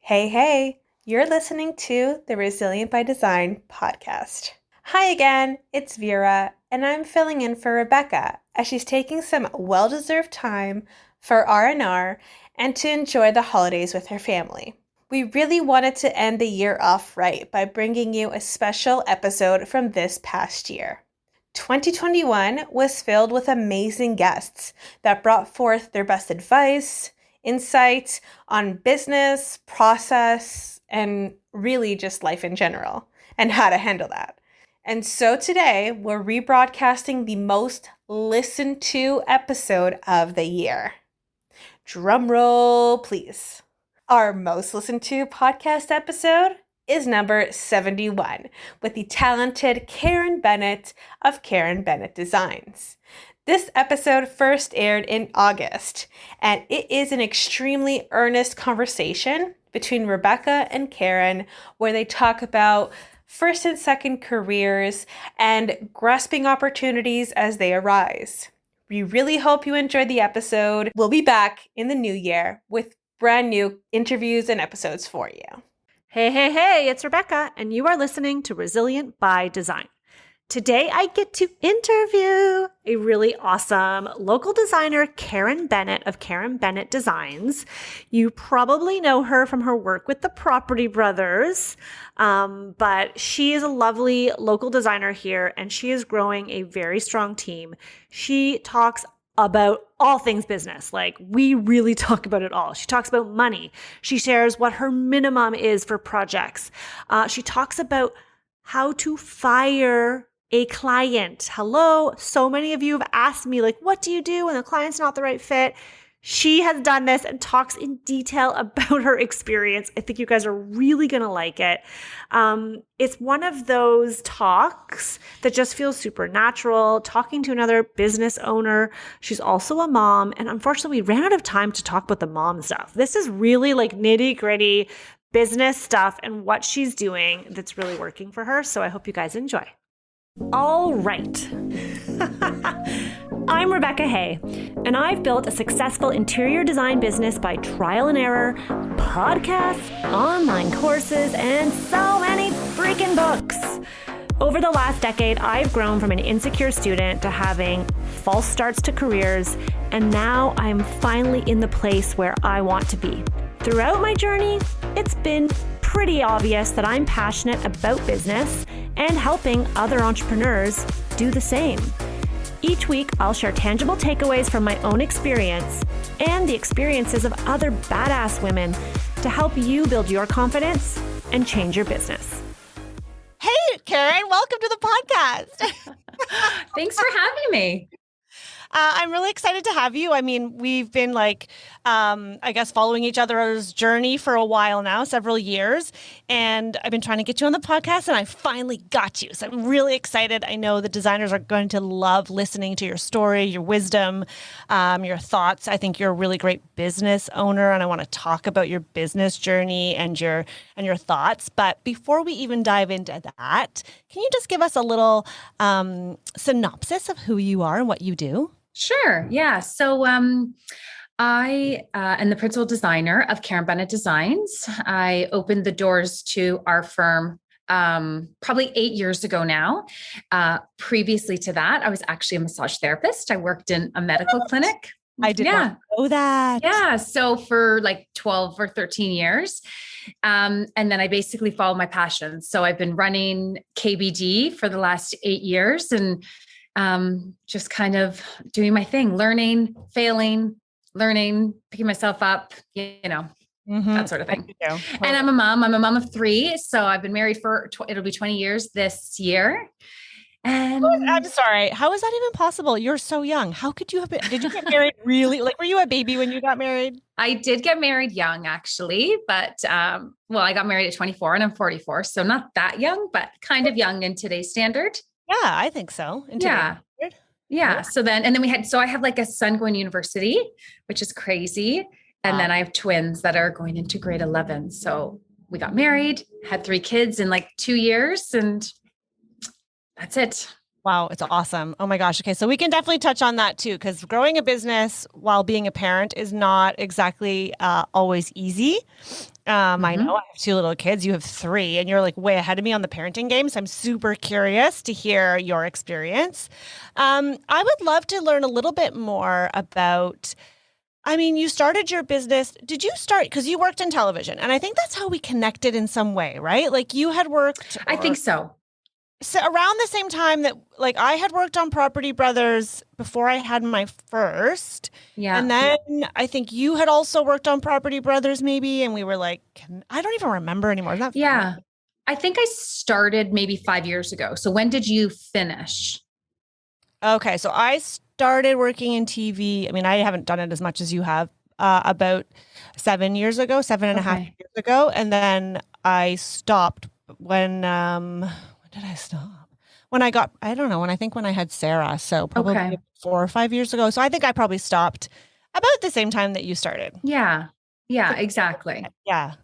Hey, hey, you're listening to the Resilient by Design podcast. Hi again, it's Vera, and I'm filling in for Rebecca as she's taking some well-deserved time for R&R and to enjoy the holidays with her family. We really wanted to end the year off right by bringing you a special episode from this past year. 2021 was filled with amazing guests that brought forth their best advice, insights on business, process, and really just life in general, and how to handle that. And so today, we're rebroadcasting the most listened to episode of the year. Drum roll, please. Our most listened to podcast episode is number 71 with the talented Karin Bennett of Karin Bennett Designs. This episode first aired in August, and it is an extremely earnest conversation between Rebecca and Karin where they talk about first and second careers and grasping opportunities as they arise. We really hope you enjoyed the episode. We'll be back in the new year with brand new interviews and episodes for you. Hey, it's Rebecca, and you are listening to Resilient by Design. Today, I get to interview a really awesome local designer, Karin Bennett of Karin Bennett Designs. You probably know her from her work with the Property Brothers, but she is a lovely local designer here, and she is growing a very strong team. She talks about all things business. Like, we really talk about it all. She talks about money. She shares what her minimum is for projects. She talks about how to fire a client. Hello. So many of you have asked me, like, what do you do when the client's not the right fit? She has done this and talks in detail about her experience. I think you guys are really going to like it. It's one of those talks that just feels super natural, talking to another business owner. She's also a mom. And unfortunately, we ran out of time to talk about the mom stuff. This is really like nitty gritty business stuff and what she's doing that's really working for her. So I hope you guys enjoy. All right. I'm Rebecca Hay, and I've built a successful interior design business by trial and error, podcasts, online courses, and so many freaking books. Over the last decade, I've grown from an insecure student to having false starts to careers, and now I'm finally in the place where I want to be. Throughout my journey, it's been pretty obvious that I'm passionate about business and helping other entrepreneurs do the same. Each week, I'll share tangible takeaways from my own experience and the experiences of other badass women to help you build your confidence and change your business. Hey, Karin, welcome to the podcast. Thanks for having me. I'm really excited to have you. I mean, we've been following each other's journey for a while now, several years. And I've been trying to get you on the podcast and I finally got you. So I'm really excited. I know the designers are going to love listening to your story, your wisdom, your thoughts. I think you're a really great business owner and I want to talk about your business journey and your thoughts. But before we even dive into that, can you just give us a little synopsis of who you are and what you do? Sure. Yeah. So I am the principal designer of Karin Bennett Designs. I opened the doors to our firm probably 8 years ago now. Previously to that, I was actually a massage therapist. I worked in a medical clinic. I did not know that. Yeah. So for like 12 or 13 years. And then I basically followed my passion. So I've been running KBD for the last 8 years and just kind of doing my thing, learning, failing, picking myself up, that sort of thing. And I'm a mom of 3. So I've been married for, it'll be 20 years this year. And I'm sorry. How is that even possible? You're so young. How could you have been, did you get married really? Like, were you a baby when you got married? I did get married young actually, but, I got married at 24 and I'm 44. So not that young, but kind of young in today's standard. Yeah, I think so. Yeah. So I have like a son going to university, which is crazy. And then I have twins that are going into grade 11. So we got married, had 3 kids in like 2 years and that's it. Wow, it's awesome. Oh my gosh. Okay, so we can definitely touch on that too, because growing a business while being a parent is not exactly always easy. I know I have two little kids. You have three, and you're like way ahead of me on the parenting game. So I'm super curious to hear your experience. I would love to learn a little bit more about, I mean, you started your business. Did you start, because you worked in television, and I think that's how we connected in some way, right? Like you had worked. I think so. So around the same time that like I had worked on Property Brothers before I had my first. Yeah. And then I think you had also worked on Property Brothers maybe. And we were like, I don't even remember anymore. Is that Yeah. I think I started maybe 5 years ago. So when did you finish? Okay. So I started working in TV. I mean, I haven't done it as much as you have, about 7 years ago, 7.5 years ago. And then I stopped when did I stop? When I got, I don't know, when I had Sarah. So probably 4 or 5 years ago. So I think I probably stopped about the same time that you started. Yeah. Yeah, exactly. Yeah.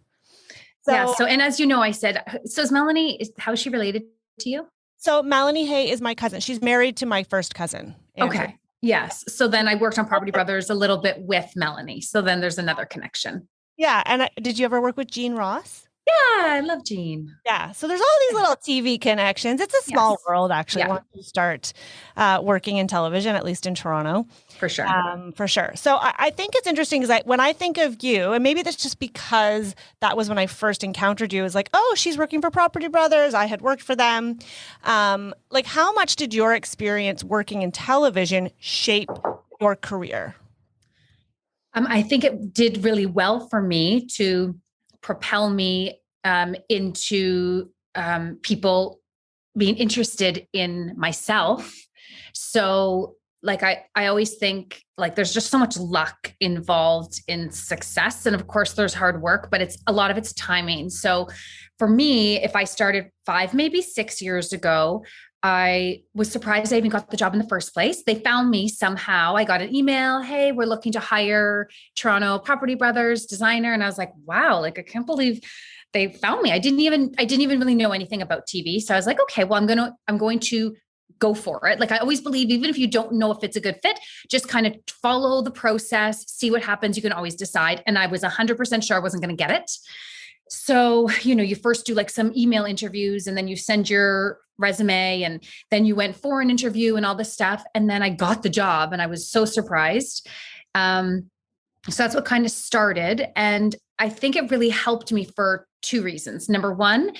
So, and as you know, I said, so is Melanie, how is she related to you? So Melanie Hay is my cousin. She's married to my first cousin, Andrew. Okay. Yes. So then I worked on Property Brothers a little bit with Melanie. So then there's another connection. Yeah. And did you ever work with Jean Ross? Yeah, I love Jean. Yeah. So there's all these little TV connections. It's a small world, actually, once you start working in television, at least in Toronto. For sure. For sure. So I think it's interesting because when I think of you, and maybe that's just because that was when I first encountered you, is like, oh, she's working for Property Brothers. I had worked for them. Like, how much did your experience working in television shape your career? I think it did really well for me to propel me into people being interested in myself. So like, I always think like there's just so much luck involved in success. And of course there's hard work, but a lot of it's timing. So for me, if I started 5, maybe 6 years ago, I was surprised I even got the job in the first place. They found me somehow. I got an email. Hey, we're looking to hire Toronto Property Brothers designer. And I was like, wow, like, I can't believe they found me. I didn't even really know anything about TV. So I was like, okay, well, I'm going to go for it. Like I always believe, even if you don't know if it's a good fit, just kind of follow the process, see what happens. You can always decide. And I was 100% sure I wasn't going to get it. So, you first do like some email interviews and then you send your resume and then you went for an interview and all this stuff. And then I got the job and I was so surprised. So that's what kind of started. And I think it really helped me for 2 reasons. Number one,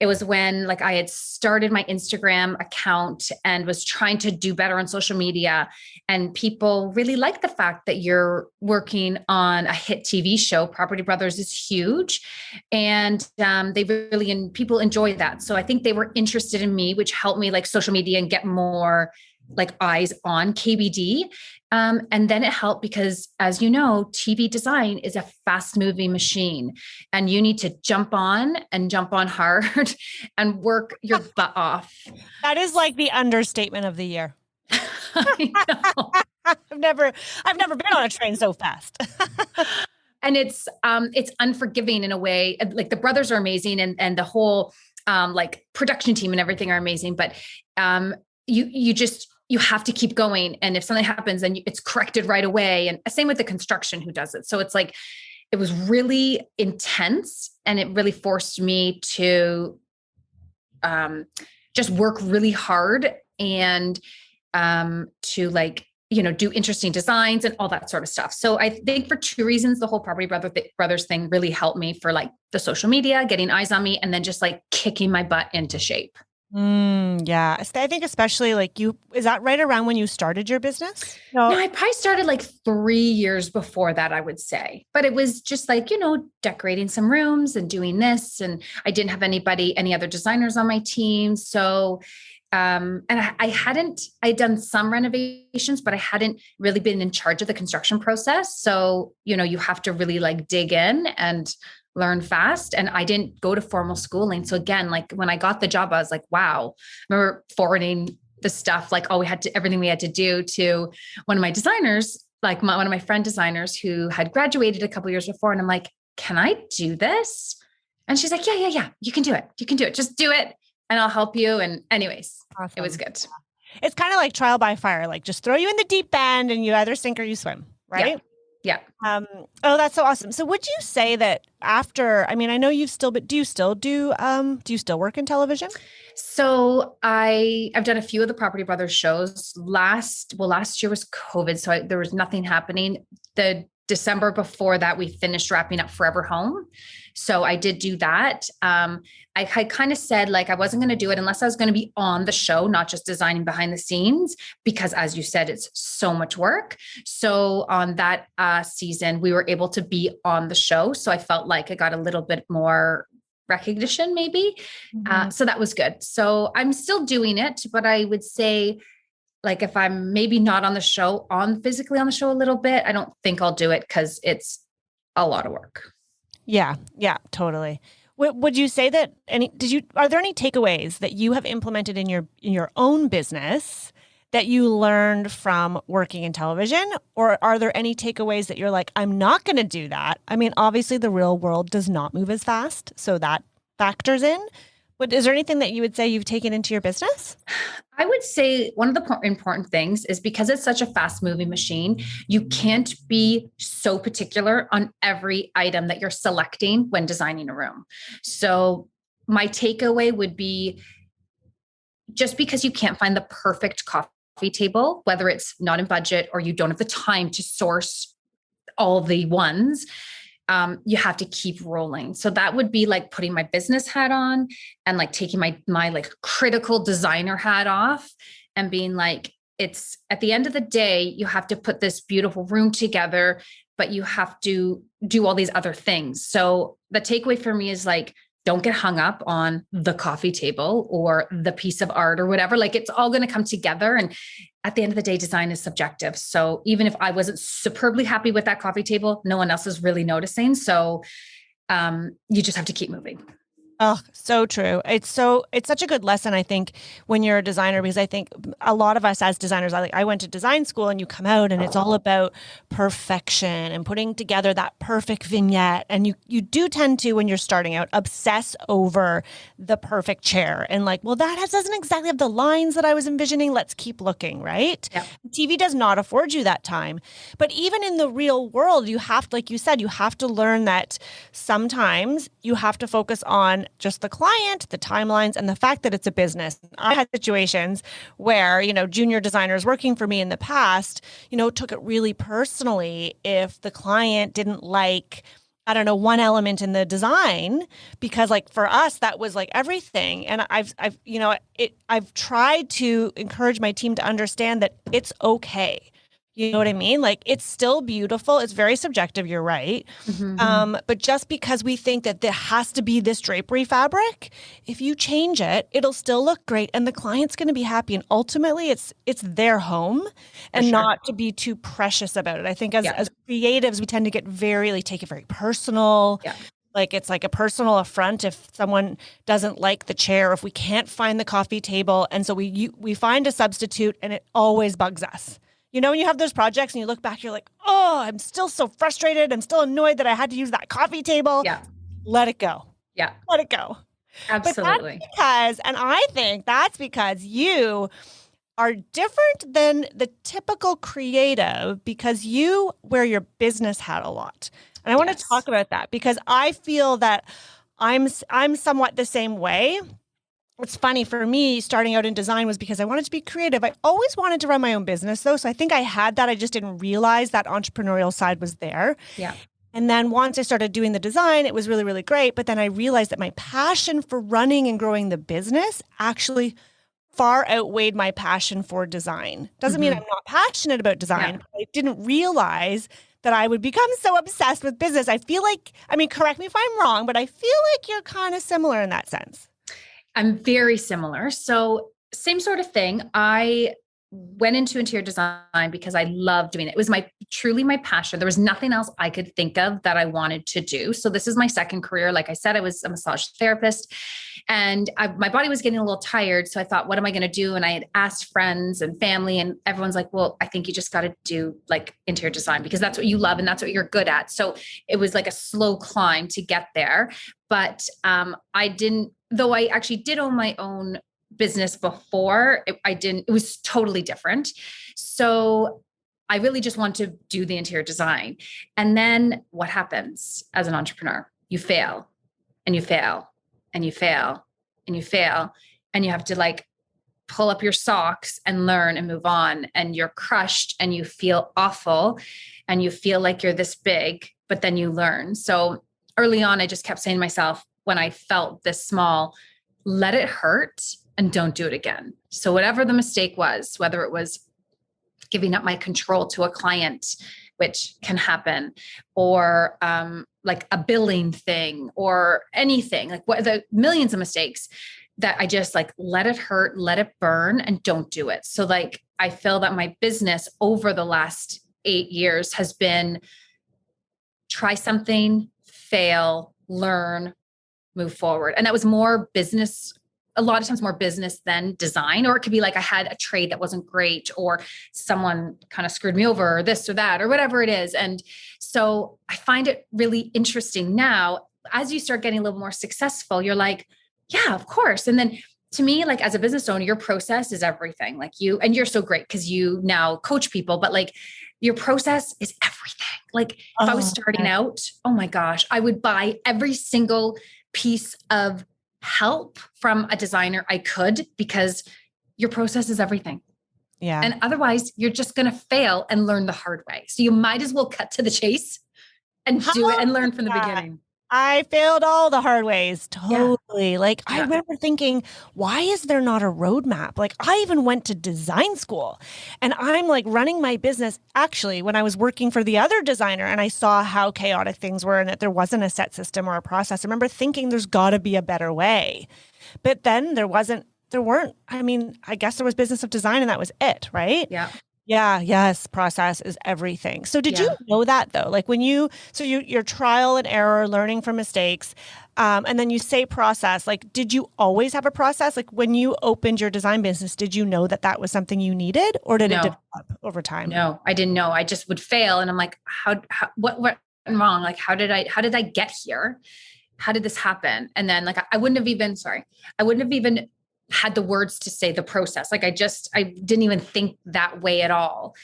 it was when like I had started my Instagram account and was trying to do better on social media, and people really like the fact that you're working on a hit TV show. Property Brothers is huge, and people enjoy that. So I think they were interested in me, which helped me like social media and get more like eyes on KBD. And then it helped because, as you know, TV design is a fast moving machine and you need to jump on hard and work your butt off. That is like the understatement of the year. I know. I've never been on a train so fast. And it's unforgiving in a way. Like the brothers are amazing and the whole like production team and everything are amazing, but you have to keep going. And if something happens, then it's corrected right away. And same with the construction who does it. So it's like, it was really intense and it really forced me to just work really hard and to like, do interesting designs and all that sort of stuff. So I think for 2 reasons, the whole Property Brothers thing really helped me for like the social media, getting eyes on me, and then just like kicking my butt into shape. Yeah. I think especially like is that right around when you started your business? No, I probably started like 3 years before that, I would say, but it was just like, decorating some rooms and doing this. And I didn't have any other designers on my team. So, and I'd done some renovations, but I hadn't really been in charge of the construction process. So, you have to really like dig in and learn fast. And I didn't go to formal schooling. So again, like when I got the job, I was like, wow. I remember forwarding the stuff, like everything we had to do to one of my designers, like one of my friend designers who had graduated a couple of years before. And I'm like, can I do this? And she's like, yeah. You can do it. Just do it. And I'll help you. And anyways, awesome. It was good. It's kind of like trial by fire, like just throw you in the deep end and you either sink or you swim, right? Yeah. Oh, that's so awesome. So would you say that after, I mean, I know you've still, but do you still work in television? So I've done a few of the Property Brothers shows. Last year was COVID, so there was nothing happening. The December before that, we finished wrapping up Forever Home. So I did do that. I kind of said like I wasn't going to do it unless I was going to be on the show, not just designing behind the scenes, because as you said, it's so much work. So on that season, we were able to be on the show. So I felt like I got a little bit more recognition maybe. So that was good. So I'm still doing it, but I would say like if I'm maybe not on the show, on physically on the show a little bit, I don't think I'll do it because it's a lot of work. Yeah, yeah, totally. Would you say that are there any takeaways that you have implemented in your own business that you learned from working in television? Or are there any takeaways that you're like, I'm not going to do that? I mean, obviously the real world does not move as fast, so that factors in. But is there anything that you would say you've taken into your business? I would say one of the important things is because it's such a fast moving machine, you can't be so particular on every item that you're selecting when designing a room. So my takeaway would be just because you can't find the perfect coffee table, whether it's not in budget or you don't have the time to source all the ones, you have to keep rolling. So that would be like putting my business hat on and like taking my like critical designer hat off and being like, it's at the end of the day, you have to put this beautiful room together, but you have to do all these other things. So the takeaway for me is like, don't get hung up on the coffee table or the piece of art or whatever. Like it's all going to come together. And at the end of the day, design is subjective. So even if I wasn't superbly happy with that coffee table, no one else is really noticing. So you just have to keep moving. Oh, so true. It's such a good lesson, I think, when you're a designer, because I think a lot of us as designers, I went to design school and you come out and it's all about perfection and putting together that perfect vignette. And you do tend to, when you're starting out, obsess over the perfect chair and like, well, doesn't exactly have the lines that I was envisioning. Let's keep looking, right? Yeah. TV does not afford you that time. But even in the real world, you have, like you said, you have to learn that sometimes you have to focus on just the client, the timelines, and the fact that it's a business. I had situations where, junior designers working for me in the past, took it really personally if the client didn't like, I don't know, one element in the design, because like for us, that was like everything. And I've tried to encourage my team to understand that it's okay. You know what I mean? Like it's still beautiful. It's very subjective. You're right. Mm-hmm. But just because we think that there has to be this drapery fabric, if you change it, it'll still look great and the client's going to be happy. And ultimately it's their home and not to be too precious about it. I think as creatives, we tend to get take it very personal. Yeah. Like it's like a personal affront if someone doesn't like the chair, if we can't find the coffee table. And so we find a substitute and it always bugs us. When you have those projects and you look back, you're like, oh, I'm still so frustrated. I'm still annoyed that I had to use that coffee table. Yeah. Let it go. Yeah. Let it go. Absolutely. But I think that's because you are different than the typical creative because you wear your business hat a lot. And I want to talk about that because I feel that I'm somewhat the same way. It's funny for me, starting out in design was because I wanted to be creative. I always wanted to run my own business though. So I think I had that. I just didn't realize that entrepreneurial side was there. Yeah. And then once I started doing the design, it was really, really great. But then I realized that my passion for running and growing the business actually far outweighed my passion for design. Doesn't mean I'm not passionate about design, but I didn't realize that I would become so obsessed with business. I feel like, correct me if I'm wrong, but I feel like you're kind of similar in that sense. I'm very similar. So same sort of thing. I went into interior design because I love doing it. It was truly my passion. There was nothing else I could think of that I wanted to do. So this is my second career. Like I said, I was a massage therapist and my body was getting a little tired. So I thought, what am I going to do? And I had asked friends and family and everyone's like, well, I think you just got to do like interior design because that's what you love and that's what you're good at. So it was like a slow climb to get there. But though I actually did own my own business before, it was totally different. So I really just want to do the interior design. And then what happens as an entrepreneur? You fail and you fail and you fail and you fail. And you have to like pull up your socks and learn and move on. And you're crushed and you feel awful and you feel like you're this big, but then you learn. So early on, I just kept saying to myself, when I felt this small, let it hurt and don't do it again. So whatever the mistake was, whether it was giving up my control to a client, which can happen, or like a billing thing or anything, like what the millions of mistakes that I just like, let it hurt, let it burn, and don't do it. So like, I feel that my business over the last 8 years has been try something, fail, learn, move forward. And that was more business, a lot of times more business than design. Or it could be like I had a trade that wasn't great, or someone kind of screwed me over, or this or that, or whatever it is. And so I find it really interesting now, as you start getting a little more successful, you're like, yeah, of course. And then to me, like as a business owner, your process is everything. Like you, and you're so great because you now coach people, but like your process is everything. Like if I was starting out, oh my gosh, I would buy every single piece of help from a designer I could, because your process is everything. Yeah. And otherwise you're just going to fail and learn the hard way. So you might as well cut to the chase and do it and learn from the beginning. I failed all the hard ways. Totally. Yeah. Like I remember thinking, why is there not a roadmap? Like I even went to design school and I'm like running my business actually when I was working for the other designer and I saw how chaotic things were and that there wasn't a set system or a process. I remember thinking there's got to be a better way. But then there weren't. I mean, I guess there was business of design and that was it, right? Yeah. Yeah. Yes. Process is everything. So did you know that though? Like when your trial and error, learning from mistakes, and then you say process, like, did you always have a process? Like when you opened your design business, did you know that that was something you needed or did it develop over time? No, I didn't know. I just would fail. And I'm like, what went wrong? Like, how did I get here? How did this happen? And then like, I wouldn't have even had the words to say the process. Like I didn't even think that way at all.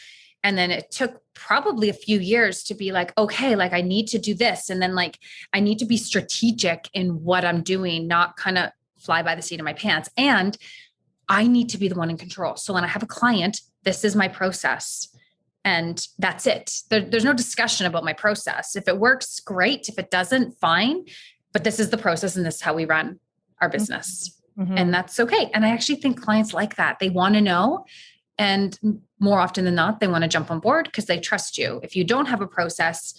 And then it took probably a few years to be like, okay, like I need to do this. And then like, I need to be strategic in what I'm doing, not kind of fly by the seat of my pants. And I need to be the one in control. So when I have a client, this is my process and that's it. There's no discussion about my process. If it works, great. If it doesn't, fine. But this is the process and this is how we run our business. Mm-hmm. And that's okay. And I actually think clients like that. They want to know. And more often than not, they want to jump on board because they trust you. If you don't have a process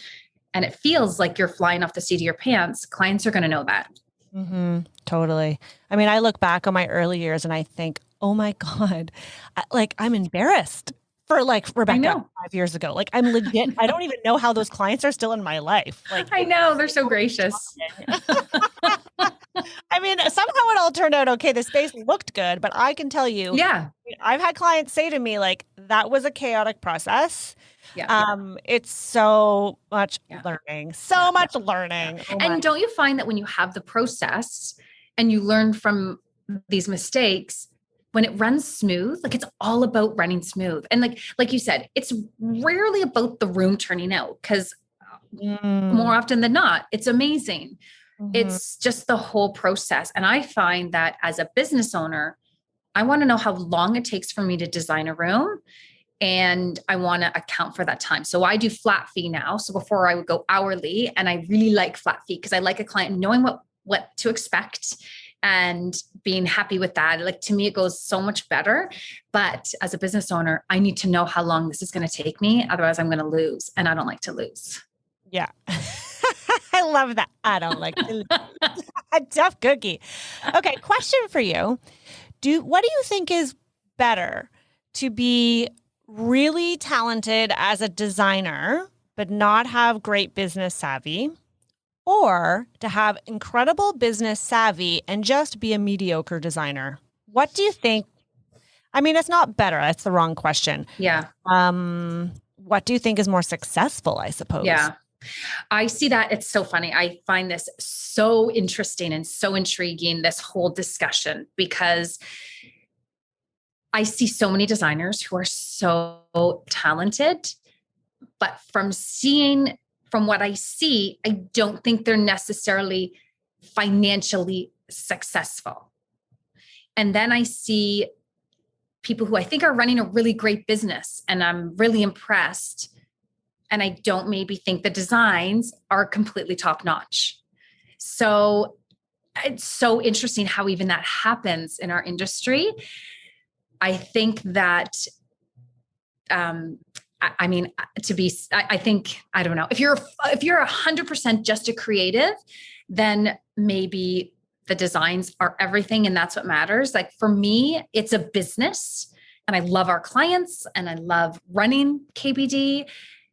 and it feels like you're flying off the seat of your pants, clients are going to know that. Mm-hmm. Totally. I mean, I look back on my early years and I think, oh my God, I'm embarrassed for like Rebecca 5 years ago. Like I'm legit. I don't even know how those clients are still in my life. Like I know they're so gracious. I mean, somehow it all turned out okay. The space looked good, but I can tell you, I've had clients say to me like, that was a chaotic process. It's so much learning, much learning. Oh and don't you find that when you have the process and you learn from these mistakes, when it runs smooth, like it's all about running smooth. And like you said, it's rarely about the room turning out because more often than not, it's amazing. Mm-hmm. It's just the whole process. And I find that as a business owner, I want to know how long it takes for me to design a room. And I want to account for that time. So I do flat fee now. So before I would go hourly, and I really like flat fee because I like a client knowing what to expect and being happy with that. Like to me, it goes so much better. But as a business owner, I need to know how long this is going to take me. Otherwise I'm going to lose. And I don't like to lose. Yeah. I love that. I don't like to lose. A tough cookie. Okay. Question for you. What do you think is better, to be really talented as a designer, but not have great business savvy, or to have incredible business savvy and just be a mediocre designer? What do you think? I mean, it's not better. That's the wrong question. Yeah. What do you think is more successful, I suppose? Yeah. I see that. It's so funny. I find this so interesting and so intriguing, this whole discussion, because I see so many designers who are so talented, but from what I see, I don't think they're necessarily financially successful. And then I see people who I think are running a really great business, and I'm really impressed. And I don't maybe think the designs are completely top notch. So it's so interesting how even that happens in our industry. I think that, I mean, I think, I don't know, if you're 100% just a creative, then maybe the designs are everything and that's what matters. Like for me, it's a business and I love our clients and I love running KBD.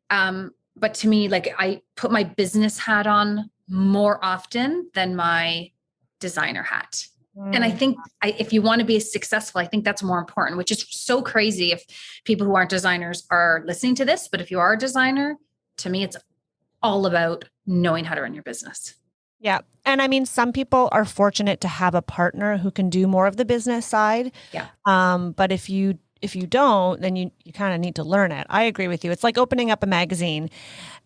But to me, like I put my business hat on more often than my designer hat. And I think if you want to be successful, I think that's more important, which is so crazy if people who aren't designers are listening to this. But if you are a designer, to me, it's all about knowing how to run your business. Yeah. And I mean, some people are fortunate to have a partner who can do more of the business side. Yeah. But if you don't, then you kind of need to learn it. I agree with you. It's like opening up a magazine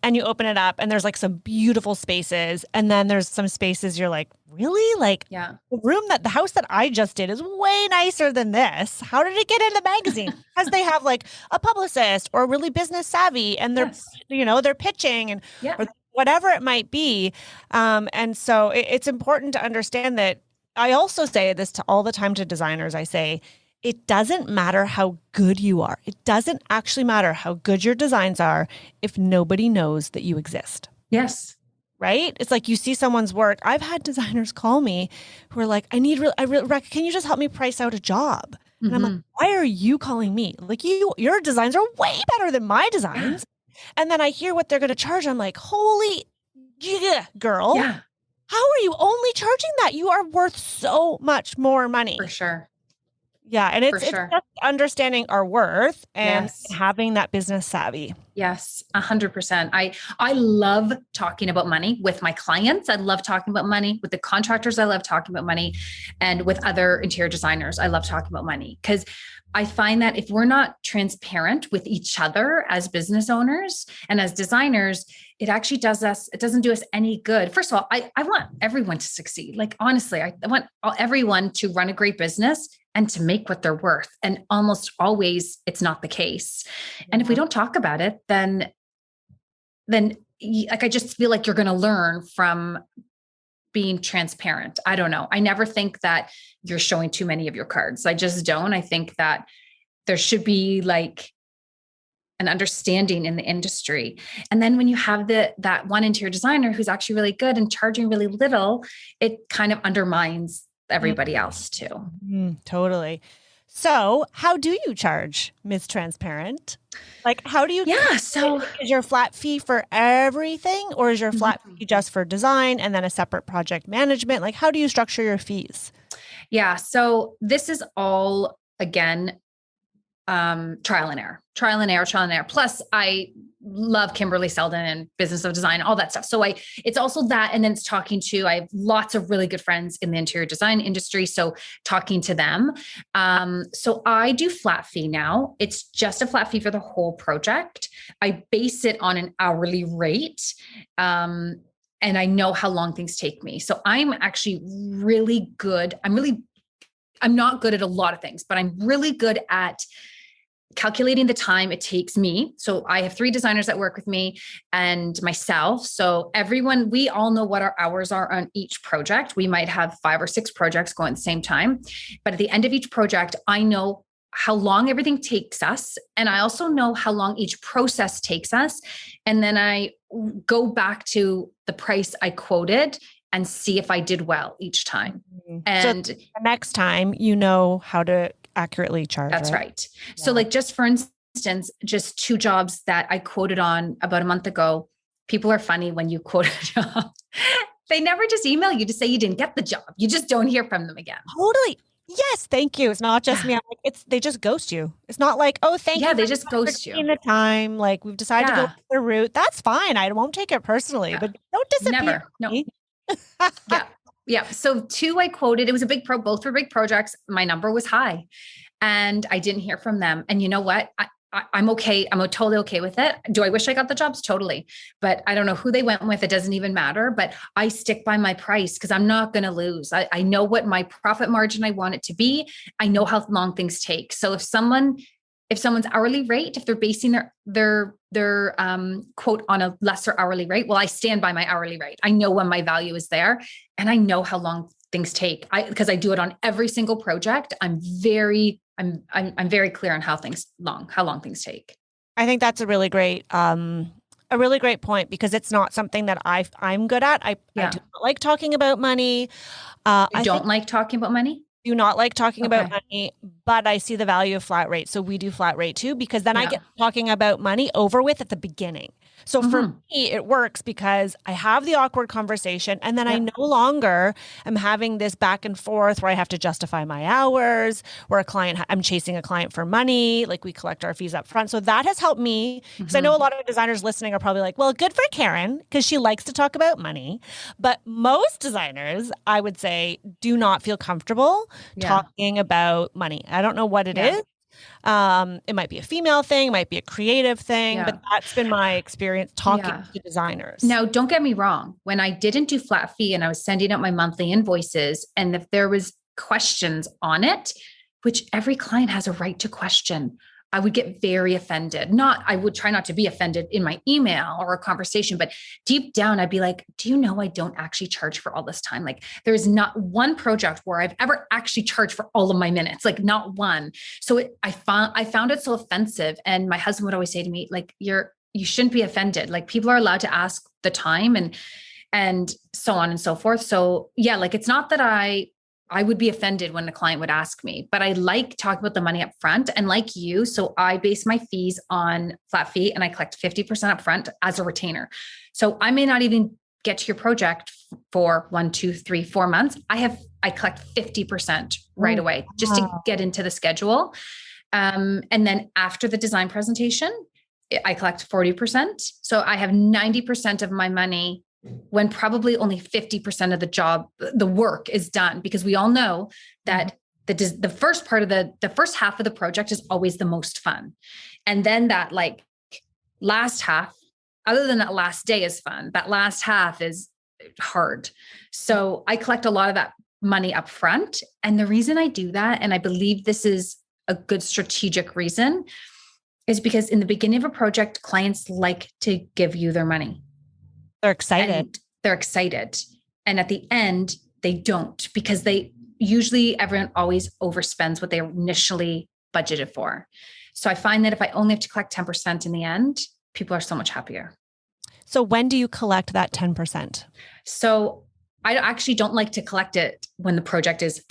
and you open it up and there's like some beautiful spaces. And then there's some spaces you're like, really? Like the house that I just did is way nicer than this. How did it get in the magazine? Because they have like a publicist or really business savvy and they're, they're pitching and or whatever it might be. And so it's important to understand that. I also say this to all the time to designers. I say, it doesn't matter how good you are. It doesn't actually matter how good your designs are if nobody knows that you exist. Yes. Right? It's like you see someone's work. I've had designers call me who are like, can you just help me price out a job? And I'm like, why are you calling me? Like your designs are way better than my designs. And then I hear what they're going to charge. I'm like, holy girl. Yeah. How are you only charging that? You are worth so much more money. For sure. Yeah. And it's just understanding our worth and having that business savvy. Yes, 100%. I love talking about money with my clients. I love talking about money with the contractors. I love talking about money, and with other interior designers. I love talking about money because I find that if we're not transparent with each other as business owners and as designers, it actually doesn't do us any good. First of all, I want everyone to succeed. Like, honestly, I want everyone to run a great business and to make what they're worth. And almost always it's not the case. And if we don't talk about it, then like, I just feel like you're going to learn from being transparent. I don't know. I never think that you're showing too many of your cards. I just don't. I think that there should be like an understanding in the industry. And then when you have that one interior designer who's actually really good and charging really little, it kind of undermines everybody else too. Totally. So how do you charge, Ms. Transparent? Like, how do you? Yeah. So is your flat fee for everything, or is your flat fee just for design and then a separate project management? Like, how do you structure your fees? Yeah. So this is all, again, trial and error. Plus I love Kimberly Seldon and Business of Design, all that stuff. So it's also that. And then it's I have lots of really good friends in the interior design industry. So talking to them. So I do flat fee now. It's just a flat fee for the whole project. I base it on an hourly rate. And I know how long things take me. So I'm actually really good. I'm not good at a lot of things, but I'm really good at calculating the time it takes me. So I have 3 designers that work with me and myself. So we all know what our hours are on each project. We might have 5 or 6 projects going at the same time, but at the end of each project, I know how long everything takes us. And I also know how long each process takes us. And then I go back to the price I quoted and see if I did well each time. And so the next time, you know how to accurately charge. That's right. Yeah. So like, just for instance, just 2 jobs that I quoted on about a month ago. People are funny when you quote a job. They never just email you to say you didn't get the job. You just don't hear from them again. Totally. Yes. Thank you. It's not just me. I'm like, they just ghost you. It's not like, oh, thank you. Yeah, they just ghost you. In the time, like we've decided to go the route. That's fine. I won't take it personally, but don't disappear. Never. No. Yeah. Yeah. So 2 I quoted, it was a big both were big projects. My number was high and I didn't hear from them. And you know what? I'm okay. I'm totally okay with it. Do I wish I got the jobs? Totally. But I don't know who they went with. It doesn't even matter, but I stick by my price because I'm not going to lose. I know what my profit margin I want it to be. I know how long things take. So if someone's hourly rate, if they're basing their quote on a lesser hourly rate, well, I stand by my hourly rate. I know when my value is there and I know how long things take. Because I do it on every single project. I'm very clear on how long things take. I think that's a really great point because it's not something that I'm good at. I do not like talking about money. I don't like talking about money. Do not like talking about money, but I see the value of flat rate. So we do flat rate too, because then I get talking about money over with at the beginning. So for me, it works because I have the awkward conversation and then I no longer am having this back and forth where I have to justify my hours, where I'm chasing a client for money, like we collect our fees up front. So that has helped me because I know a lot of designers listening are probably like, well, good for Karin because she likes to talk about money. But most designers, I would say, do not feel comfortable talking about money. I don't know what it is. It might be a female thing, it might be a creative thing, but that's been my experience talking to designers. Now, don't get me wrong. When I didn't do flat fee and I was sending out my monthly invoices, and if there was questions on it, which every client has a right to question, I would get very offended. I would try not to be offended in my email or a conversation, but deep down, I'd be like, do you know I don't actually charge for all this time? Like there's not one project where I've ever actually charged for all of my minutes, like not one. So I found it so offensive. And my husband would always say to me, like, you shouldn't be offended. Like people are allowed to ask the time and so on and so forth. So yeah, like it's not that I would be offended when the client would ask me, but I like talking about the money up front and like you. So I base my fees on flat fee and I collect 50% up front as a retainer. So I may not even get to your project for 1, 2, 3, 4 months. I collect 50% right away just to get into the schedule. And then after the design presentation, I collect 40%. So I have 90% of my money when probably only 50% of the work is done, because we all know that the first part of the first half of the project is always the most fun. And then that like last half, other than that last day is fun, that last half is hard. So I collect a lot of that money up front. And the reason I do that, and I believe this is a good strategic reason, is because in the beginning of a project, clients like to give you their money. They're excited. And at the end, they don't, because everyone always overspends what they initially budgeted for. So I find that if I only have to collect 10% in the end, people are so much happier. So when do you collect that 10%? So I actually don't like to collect it when the project is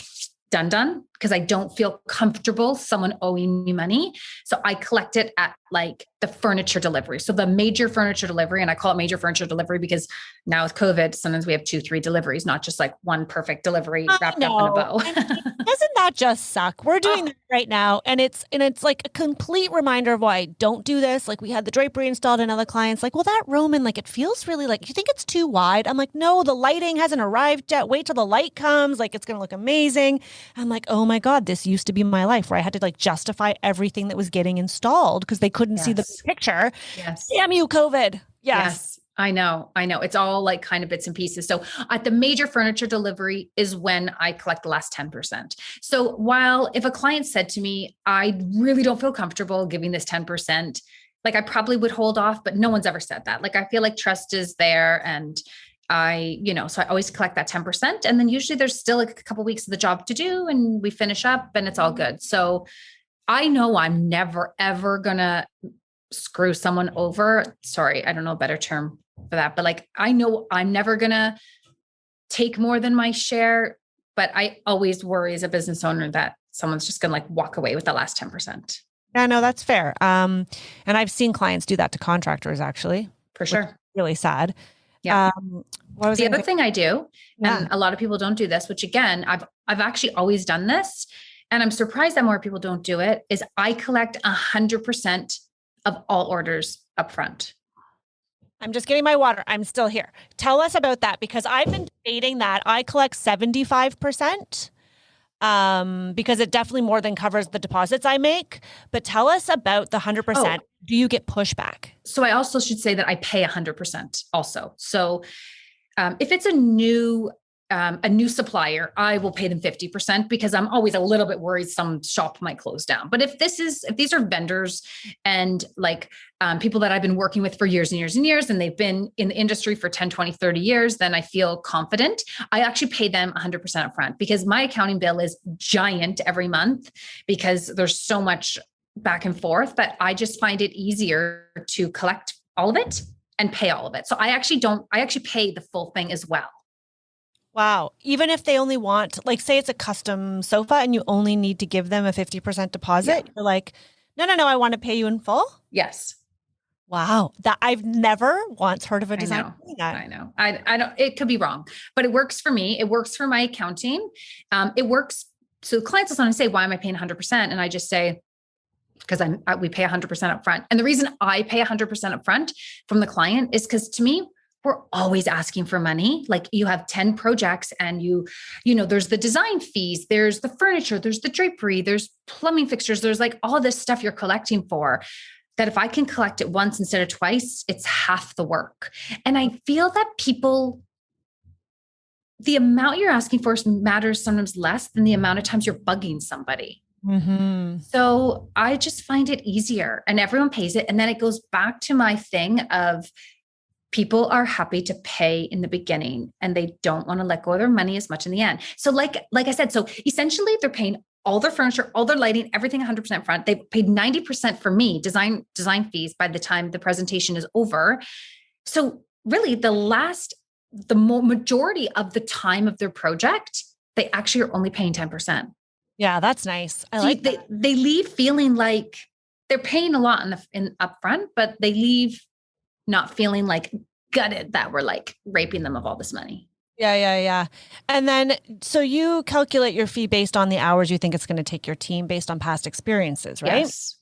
done, because I don't feel comfortable someone owing me money. So I collect it at like the furniture delivery. So the major furniture delivery, and I call it major furniture delivery because now with COVID, sometimes we have 2, 3 deliveries, not just like one perfect delivery wrapped up in a bow. Doesn't that just suck? We're doing that right now. And it's like a complete reminder of why I don't do this. Like we had the drapery installed and other clients like, well, that Roman, like it feels really like, you think it's too wide? I'm like, no, the lighting hasn't arrived yet. Wait till the light comes. Like it's going to look amazing. I'm like, oh my God, this used to be my life where I had to like justify everything that was getting installed because they couldn't see the picture. Yes. Damn you, COVID. Yes. I know. It's all like kind of bits and pieces. So at the major furniture delivery is when I collect the last 10%. So while if a client said to me, I really don't feel comfortable giving this 10%, like I probably would hold off, but no one's ever said that. Like I feel like trust is there and so I always collect that 10%. And then usually there's still like a couple weeks of the job to do and we finish up and it's all good. So I know I'm never, ever gonna screw someone over. Sorry, I don't know a better term for that, but like, I know I'm never gonna take more than my share, but I always worry as a business owner that someone's just gonna like walk away with the last 10%. Yeah, no, that's fair. And I've seen clients do that to contractors actually. For sure. Really sad. Yeah. The other thing I do, and a lot of people don't do this, which again, I've actually always done this, and I'm surprised that more people don't do it, is I collect 100% of all orders up front. I'm just getting my water. I'm still here. Tell us about that because I've been debating that. I collect 75%. Because it definitely more than covers the deposits I make. But tell us about the 100%. Oh. Do you get pushback? So I also should say that I pay 100% also. So if it's a new supplier, I will pay them 50% because I'm always a little bit worried some shop might close down. But if these are vendors and like people that I've been working with for years and years and years, and they've been in the industry for 10, 20, 30 years, then I feel confident. I actually pay them 100% upfront because my accounting bill is giant every month because there's so much back and forth, but I just find it easier to collect all of it and pay all of it. So I actually pay the full thing as well. Wow. Even if they only want, like, say it's a custom sofa and you only need to give them a 50% deposit, you're like, no, I want to pay you in full. Yes. Wow. That I've never once heard of a designer doing that. I know. I don't, it could be wrong, but it works for me. It works for my accounting. It works. So clients will sometimes say, why am I paying 100%? And I just say, because we pay 100% up front. And the reason I pay 100% up front from the client is because to me, we're always asking for money. Like you have 10 projects and you know, there's the design fees, there's the furniture, there's the drapery, there's plumbing fixtures, there's like all this stuff you're collecting for, that if I can collect it once instead of twice, it's half the work. And I feel that the amount you're asking for matters sometimes less than the amount of times you're bugging somebody. Mm-hmm. So I just find it easier and everyone pays it. And then it goes back to my thing of people are happy to pay in the beginning and they don't want to let go of their money as much in the end. So like I said, so essentially they're paying all their furniture, all their lighting, everything 100% front. They paid 90% for me, design fees by the time the presentation is over. So really the majority of the time of their project, they actually are only paying 10%. Yeah, that's nice. I so like that. They leave feeling like they're paying a lot in upfront, but they leave not feeling like gutted that we're like raping them of all this money. Yeah. And then, so you calculate your fee based on the hours you think it's going to take your team based on past experiences, right? Yes.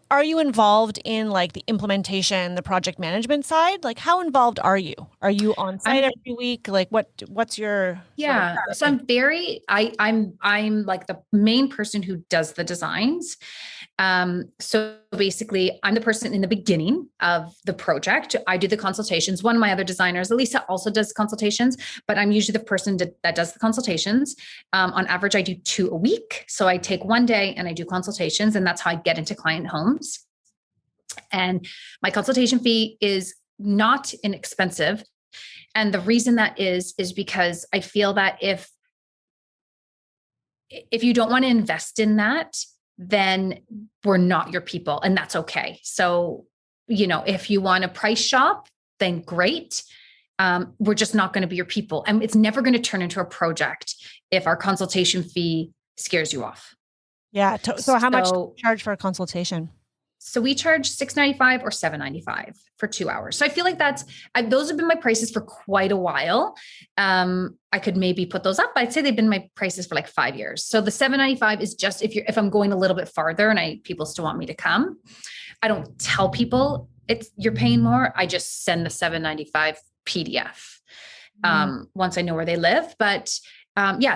Are you involved in like the implementation, the project management side? Like how involved are you? Are you on site every week? Like what's your So I'm like the main person who does the designs. So basically I'm the person in the beginning of the project. I do the consultations. One of my other designers, Elisa, also does consultations, but I'm usually the person that does the consultations. On average, I do 2 a week. So I take one day and I do consultations, and that's how I get into client homes. And my consultation fee is not inexpensive. And the reason that is because I feel that if you don't want to invest in that, then we're not your people, and that's okay. So, you know, if you want a price shop, then great. We're just not going to be your people. And it's never going to turn into a project if our consultation fee scares you off. Yeah. So how much do you charge for a consultation? So we charge $6.95 or $7.95 for 2 hours. So I feel like those have been my prices for quite a while. I could maybe put those up, but I'd say they've been my prices for like 5 years. So the $7.95 is just if I'm going a little bit farther and people still want me to come. I don't tell people you're paying more. I just send the $7.95 PDF once I know where they live. But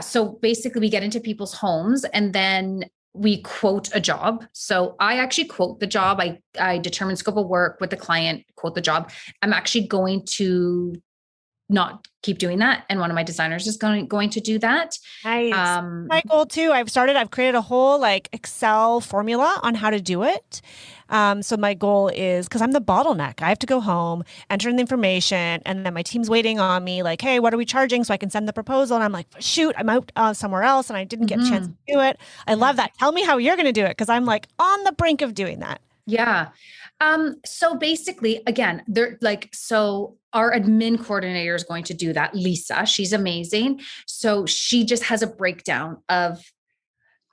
so basically we get into people's homes and then we quote a job. So I actually quote the job. I determine scope of work with the client, quote the job. I'm actually going to not keep doing that. And one of my designers is going to do that. Nice. My goal too. I've created a whole like Excel formula on how to do it. So my goal is, because I'm the bottleneck, I have to go home, enter in the information, and then my team's waiting on me like, hey, what are we charging? So I can send the proposal. And I'm like, shoot, I'm out somewhere else and I didn't get a chance to do it. I love that. Tell me how you're going to do it, because I'm like on the brink of doing that. Yeah. So basically, again, our admin coordinator is going to do that. Lisa, she's amazing. So she just has a breakdown of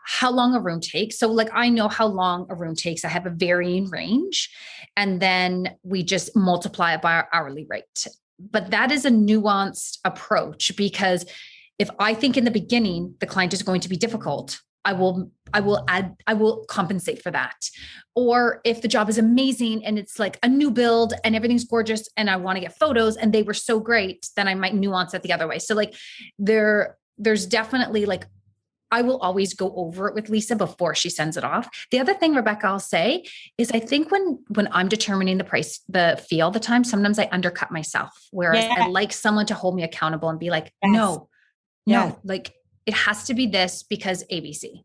how long a room takes. So like, I know how long a room takes. I have a varying range, and then we just multiply it by our hourly rate. But that is a nuanced approach, because if I think in the beginning, the client is going to be difficult, I will I will compensate for that. Or if the job is amazing and it's like a new build and everything's gorgeous and I want to get photos and they were so great, then I might nuance it the other way. So like there's definitely like, I will always go over it with Lisa before she sends it off. The other thing, Rebecca, I'll say is I think when I'm determining the price, the fee all the time, sometimes I undercut myself. Whereas I like someone to hold me accountable and be like, no, like it has to be this because ABC.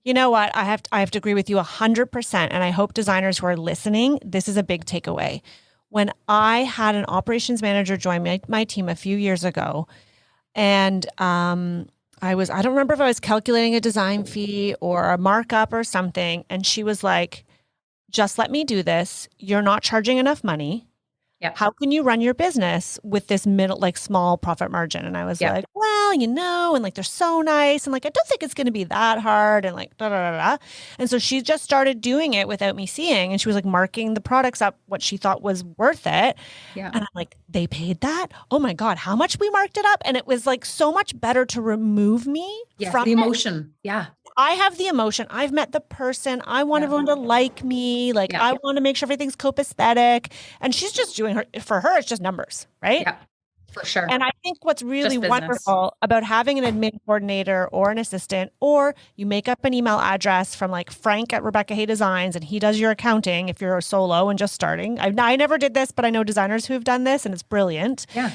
You know what? I have to agree with you 100%. And I hope designers who are listening, this is a big takeaway. When I had an operations manager join my team a few years ago, and I don't remember if I was calculating a design fee or a markup or something. And she was like, just let me do this. You're not charging enough money. Yep. How can you run your business with this small profit margin? And I was like, well, and like, they're so nice. And like, I don't think it's going to be that hard. And like, da, da, da, da. And so she just started doing it without me seeing. And she was like marking the products up what she thought was worth it. Yeah. And I'm like, they paid that? Oh my God, how much we marked it up? And it was like so much better to remove me from the emotion. Yeah. I have the emotion. I've met the person. I want everyone to like me. Like I want to make sure everything's copacetic. And she's just doing for her, it's just numbers, right? Yeah, for sure. And I think what's really wonderful about having an admin coordinator or an assistant, or you make up an email address from like Frank at Rebecca Hay Designs, and he does your accounting if you're a solo and just starting. I never did this, but I know designers who have done this, and it's brilliant. Yeah.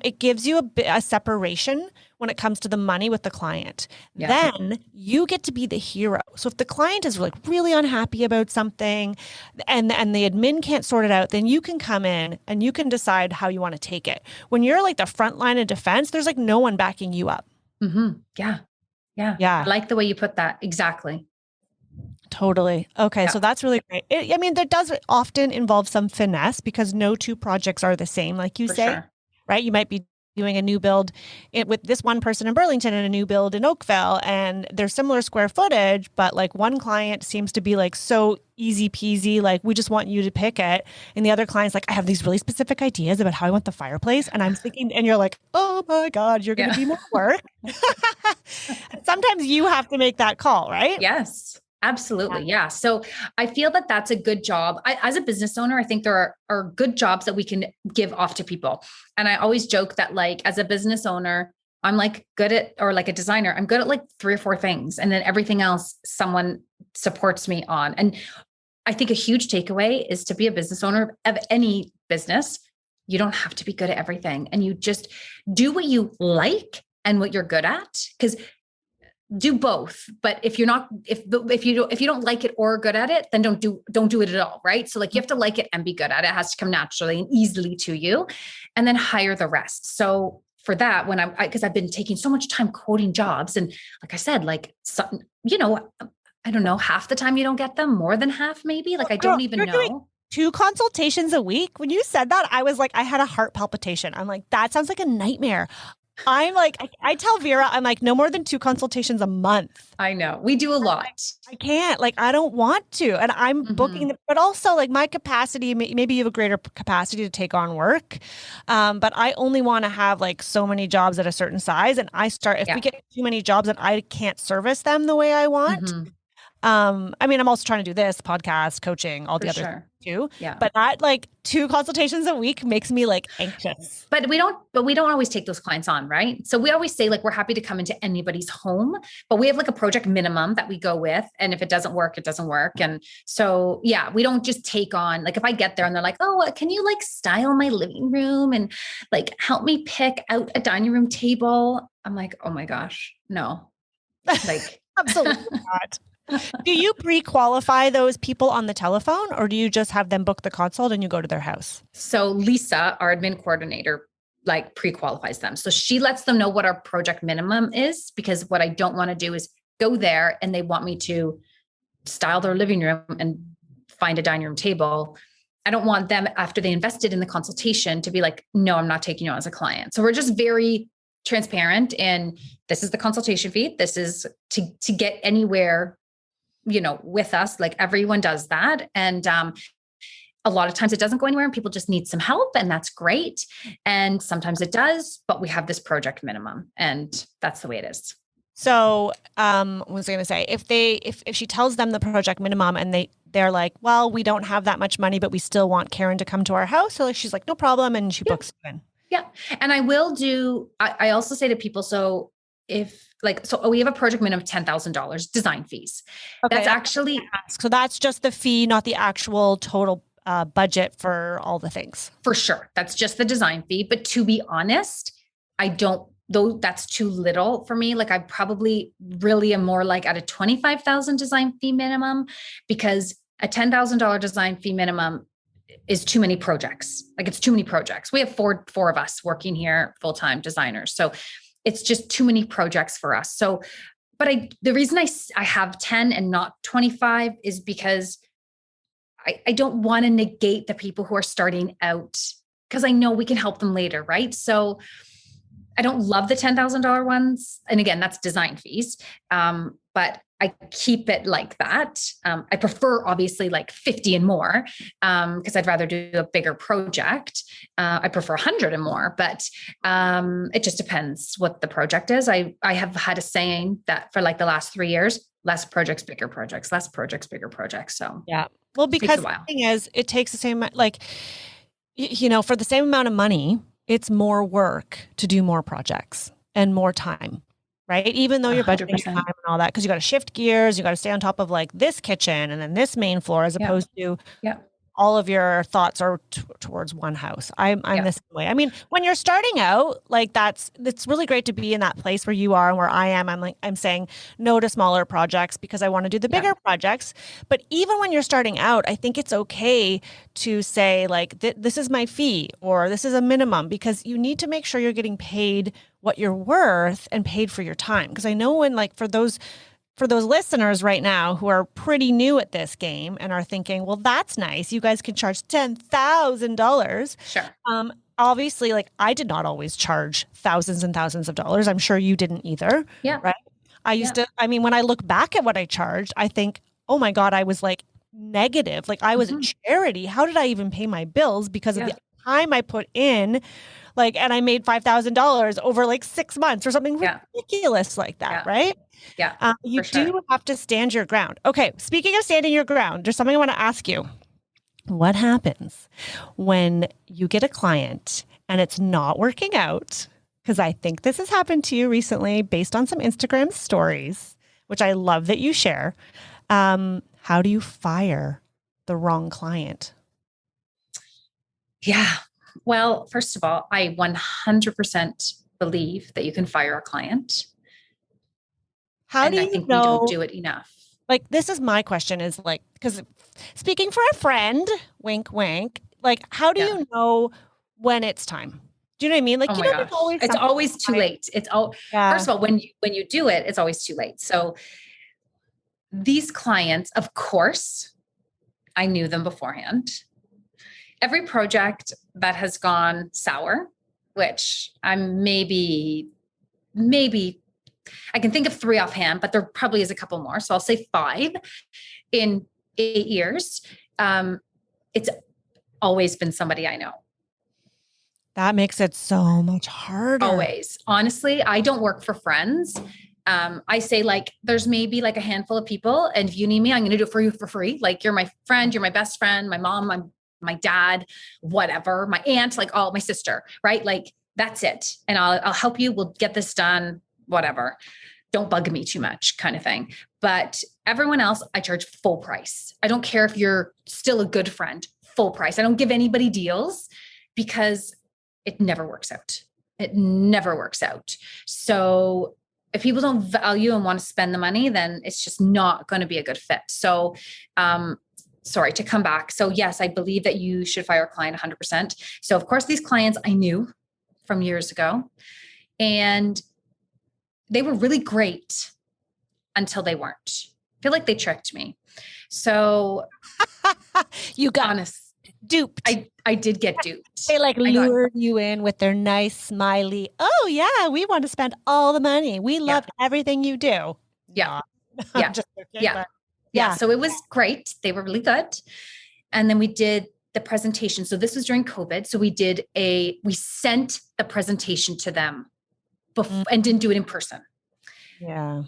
It gives you a separation when it comes to the money with the client. Yeah. Then you get to be the hero. So if the client is like really unhappy about something and the admin can't sort it out, then you can come in and you can decide how you want to take it. When you're like the front line of defense, there's like no one backing you up. Mm-hmm. Yeah. Yeah. Yeah. I like the way you put that. Exactly. Totally. Okay. So that's really great. That does often involve some finesse because no two projects are the same, like you say. Sure. Right? You might be doing a new build with this one person in Burlington and a new build in Oakville, and there's similar square footage, but like one client seems to be like so easy peasy, like we just want you to pick it. And the other client's like, I have these really specific ideas about how I want the fireplace. And I'm thinking, and you're like, oh my God, you're going to be more work. Sometimes you have to make that call, right? Yes. Absolutely. Yeah. So I feel that that's a good job. As a business owner, I think there are good jobs that we can give off to people. And I always joke that like, as a business owner, I'm like good at, or like a designer, I'm good at like 3 or 4 things. And then everything else someone supports me on. And I think a huge takeaway is to be a business owner of any business. You don't have to be good at everything, and you just do what you like and what you're good at. Because do both. But if you don't like it or good at it, then don't do it at all. Right. So like you have to like it and be good at it. It has to come naturally and easily to you, and then hire the rest. So for that, because I've been taking so much time quoting jobs, and like I said, like, I don't know, half the time you don't get them, more than half, maybe. Like, I don't even know. 2 consultations a week. When you said that, I was like, I had a heart palpitation. I'm like, that sounds like a nightmare. I'm like, I tell Vera, I'm like, no more than 2 consultations a month. I know. We do a lot. I can't, like, I don't want to. And I'm booking, but also like my capacity, maybe you have a greater capacity to take on work. But I only want to have like so many jobs at a certain size. And if we get too many jobs and I can't service them the way I want. I'm also trying to do this podcast, coaching, all the other things too. Yeah. But that like 2 consultations a week makes me like anxious. But we don't always take those clients on, right? So we always say like, we're happy to come into anybody's home, but we have like a project minimum that we go with. And if it doesn't work, it doesn't work. And so, we don't just take on, like, if I get there and they're like, oh, can you like style my living room and like help me pick out a dining room table? I'm like, oh my gosh, no, like absolutely not. Do you pre-qualify those people on the telephone, or do you just have them book the consult and you go to their house? So Lisa, our admin coordinator, like pre-qualifies them. So she lets them know what our project minimum is, because what I don't want to do is go there and they want me to style their living room and find a dining room table. I don't want them, after they invested in the consultation, to be like, no, I'm not taking you on as a client. So we're just very transparent, and this is the consultation fee. This is to get anywhere, with us. Like, everyone does that. And a lot of times it doesn't go anywhere and people just need some help, and that's great. And sometimes it does, but we have this project minimum, and that's the way it is. So, what was I going to say? If she tells them the project minimum and they're like, well, we don't have that much money, but we still want Karin to come to our house. So she's like, no problem. And she books you in. Yeah. And I also say to people, so we have a project minimum of $10,000 design fees. Okay. That's actually, so that's just the fee, not the actual total budget for all the things. For sure. That's just the design fee. But to be honest, though that's too little for me. Like I probably really am more like at a $25,000 design fee minimum, because a $10,000 design fee minimum is too many projects. Like it's too many projects. We have four of us working here, full-time designers. So it's just too many projects for us. So, but the reason I have 10 and not 25 is because I don't want to negate the people who are starting out, because I know we can help them later. Right. So I don't love the $10,000 ones. And again, that's design fees. But I keep it like that. I prefer obviously like 50 and more, because I'd rather do a bigger project. I prefer 100 and more, but it just depends what the project is. I have had a saying that for like the last 3 years, less projects, bigger projects, less projects, bigger projects. So yeah, well, because the thing is, it takes the same, like, for the same amount of money, it's more work to do more projects and more time, right? Even though you're budgeting time and all that, because you got to shift gears, you got to stay on top of like this kitchen and then this main floor, as opposed to all of your thoughts are towards one house. I'm the same way. I mean, when you're starting out, like it's really great to be in that place where you are and where I am. I'm saying no to smaller projects because I want to do the bigger projects. But even when you're starting out, I think it's okay to say like, this is my fee or this is a minimum, because you need to make sure you're getting paid what you're worth and paid for your time. Because I know when for those listeners right now who are pretty new at this game and are thinking, well, that's nice, you guys can charge $10,000. Sure. Obviously, like I did not always charge thousands and thousands of dollars. I'm sure you didn't either. Yeah. Right. I used to, when I look back at what I charged, I think, oh my God, I was like negative. Like I was a charity. How did I even pay my bills because of the time I put in? Like, and I made $5,000 over like 6 months or something ridiculous like that. Right. Yeah. You do have to stand your ground. Okay. Speaking of standing your ground, there's something I want to ask you. What happens when you get a client and it's not working out? Because I think this has happened to you recently based on some Instagram stories, which I love that you share. How do you fire the wrong client? Yeah. Well, first of all, I 100% believe that you can fire a client. How do you know? I think we don't do it enough. Like, this is my question is like, because speaking for a friend, wink, wink, like, how do you know when it's time? Do you know what I mean? Like, it's always too late. First of all, when you do it, it's always too late. So these clients, of course, I knew them beforehand. Every project that has gone sour, which I'm maybe I can think of 3 offhand, but there probably is a couple more. So I'll say 5 in 8 years. It's always been somebody I know. That makes it so much harder. Always. Honestly, I don't work for friends. I say like, there's maybe like a handful of people, and if you need me, I'm going to do it for you for free. Like you're my friend, you're my best friend, my mom, my dad, whatever, my aunt, like my sister, right? Like that's it. And I'll help you. We'll get this done, whatever. Don't bug me too much kind of thing. But everyone else, I charge full price. I don't care if you're still a good friend, full price. I don't give anybody deals because it never works out. It never works out. So if people don't value and want to spend the money, then it's just not going to be a good fit. So, sorry to come back. So yes, I believe that you should fire a client 100%. So of course, these clients I knew from years ago, and they were really great until they weren't. I feel like they tricked me. So you got duped. I did get duped. They lured you in with their nice smiley. Oh yeah, we want to spend all the money. We love everything you do. Yeah. Just joking, Yeah. So it was great. They were really good. And then we did the presentation. So this was during COVID. So we sent the presentation to them before, and didn't do it in person. Yeah.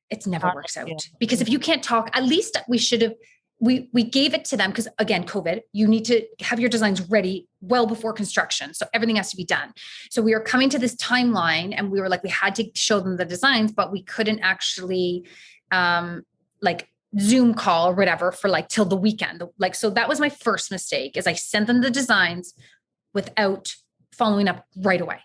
It never Not works ideal. out, because if you can't talk, at least we should have, we gave it to them, because again, COVID, you need to have your designs ready well before construction. So everything has to be done. So we were coming to this timeline and we were like, we had to show them the designs, but we couldn't actually like Zoom call or whatever for like till the weekend. Like, so that was my first mistake, is I sent them the designs without following up right away.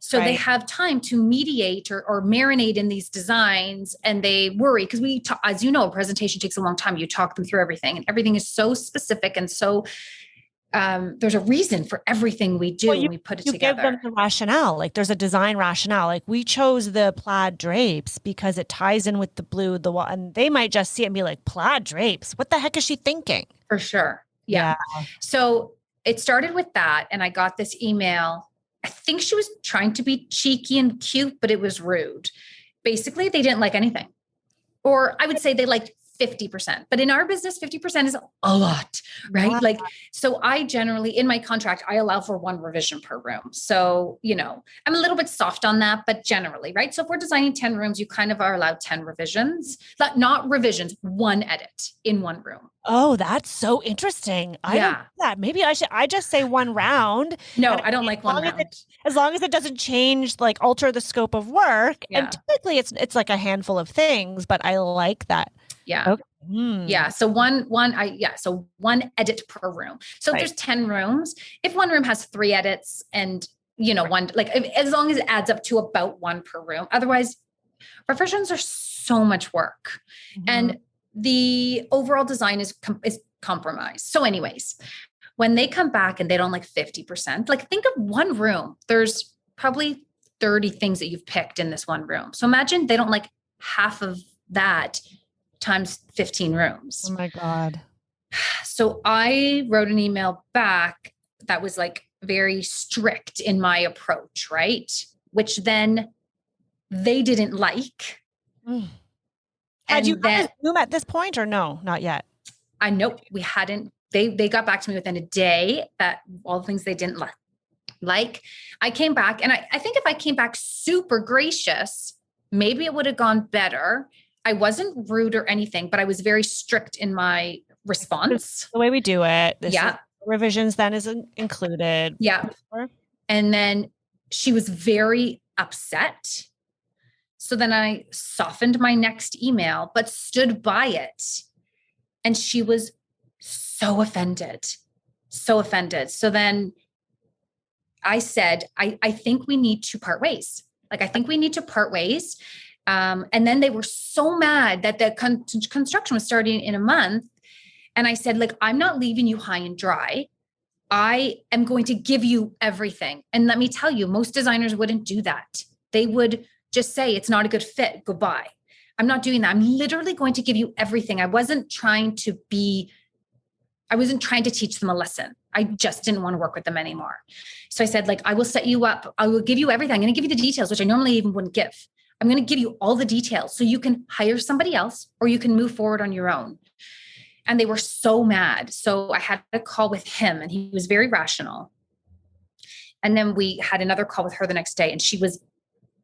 So they have time to mediate or marinate in these designs, and they worry because as you know, a presentation takes a long time. You talk them through everything, and everything is so specific. And so there's a reason for everything we do, and we put it together. You give them the rationale. Like there's a design rationale. Like we chose the plaid drapes because it ties in with the blue, and they might just see it and be like, plaid drapes. What the heck is she thinking? For sure. Yeah. So it started with that. And I got this email. I think she was trying to be cheeky and cute, but it was rude. Basically, they didn't like anything. Or I would say they liked 50%. But in our business, 50% is a lot, right? Yeah. Like, so I generally, in my contract, I allow for 1 revision per room. So, you know, I'm a little bit soft on that, but generally, right? So if we're designing 10 rooms, you kind of are allowed 10 revisions, not revisions, 1 edit in 1 room. Oh, that's so interesting. I don't do that. Maybe I just say 1 round. No, I don't like 1 round. As long as it doesn't change, like alter the scope of work. Yeah. And typically it's like a handful of things, but I like that. Yeah. Okay. Yeah. So so 1 edit per room. So if there's 10 rooms, if 1 room has 3 edits and, you know, as long as it adds up to about 1 per room, otherwise revisions are so much work. And the overall design is compromised. So anyways, when they come back and they don't like 50%, like think of 1 room, there's probably 30 things that you've picked in this 1 room. So imagine they don't like half of that times 15 rooms. Oh my God. So I wrote an email back that was like very strict in my approach, right? Which then they didn't like. Had you had Zoom at this point or no, not yet? I know we hadn't. They got back to me within a day that all the things they didn't like. I came back, and I think if I came back super gracious, maybe it would have gone better. I wasn't rude or anything, but I was very strict in my response. The way we do it. Revisions then is included. Yeah. And then she was very upset. So then I softened my next email, but stood by it. And she was so offended. So then I said, I think we need to part ways. Like, I think we need to part ways. And then they were so mad that the construction was starting in a month. And I said, like, I'm not leaving you high and dry. I am going to give you everything. And let me tell you, most designers wouldn't do that. They would just say, it's not a good fit. Goodbye. I'm not doing that. I'm literally going to give you everything. I wasn't trying to teach them a lesson. I just didn't want to work with them anymore. So I said, like, I will set you up. I will give you everything. I'm going to give you the details, which I normally even wouldn't give. I'm going to give you all the details so you can hire somebody else or you can move forward on your own. And they were so mad. So I had a call with him and he was very rational. And then we had another call with her the next day and she was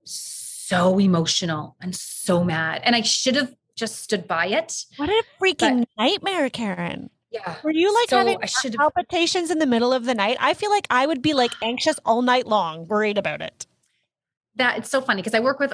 so emotional and so mad. And I should have just stood by it. What a freaking nightmare, Karin. Yeah. Were you like having palpitations in the middle of the night? I feel like I would be like anxious all night long, worried about it. That it's so funny because I work with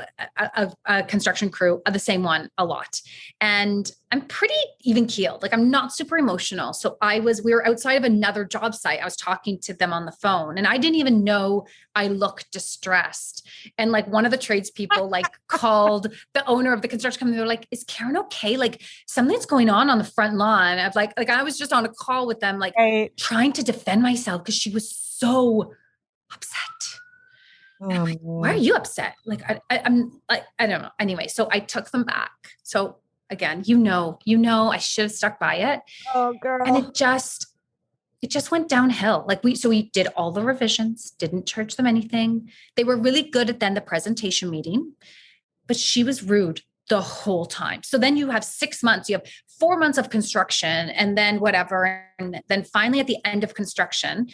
a construction crew, the same one a lot. And I'm pretty even keeled. Like I'm not super emotional. So we were outside of another job site. I was talking to them on the phone and I didn't even know I looked distressed. And like one of the tradespeople like called the owner of the construction company. They're like, is Karin okay? Like something's going on the front lawn. I've like I was just on a call with them, like trying to defend myself because she was so upset. Like, why are you upset? Like, I'm like, I don't know. Anyway, so I took them back. So again, you know, I should have stuck by it. Oh girl. And it just went downhill. Like we did all the revisions, didn't charge them anything. They were really good at then the presentation meeting, but she was rude the whole time. So then you have 6 months, you have 4 months of construction and then whatever. And then finally at the end of construction,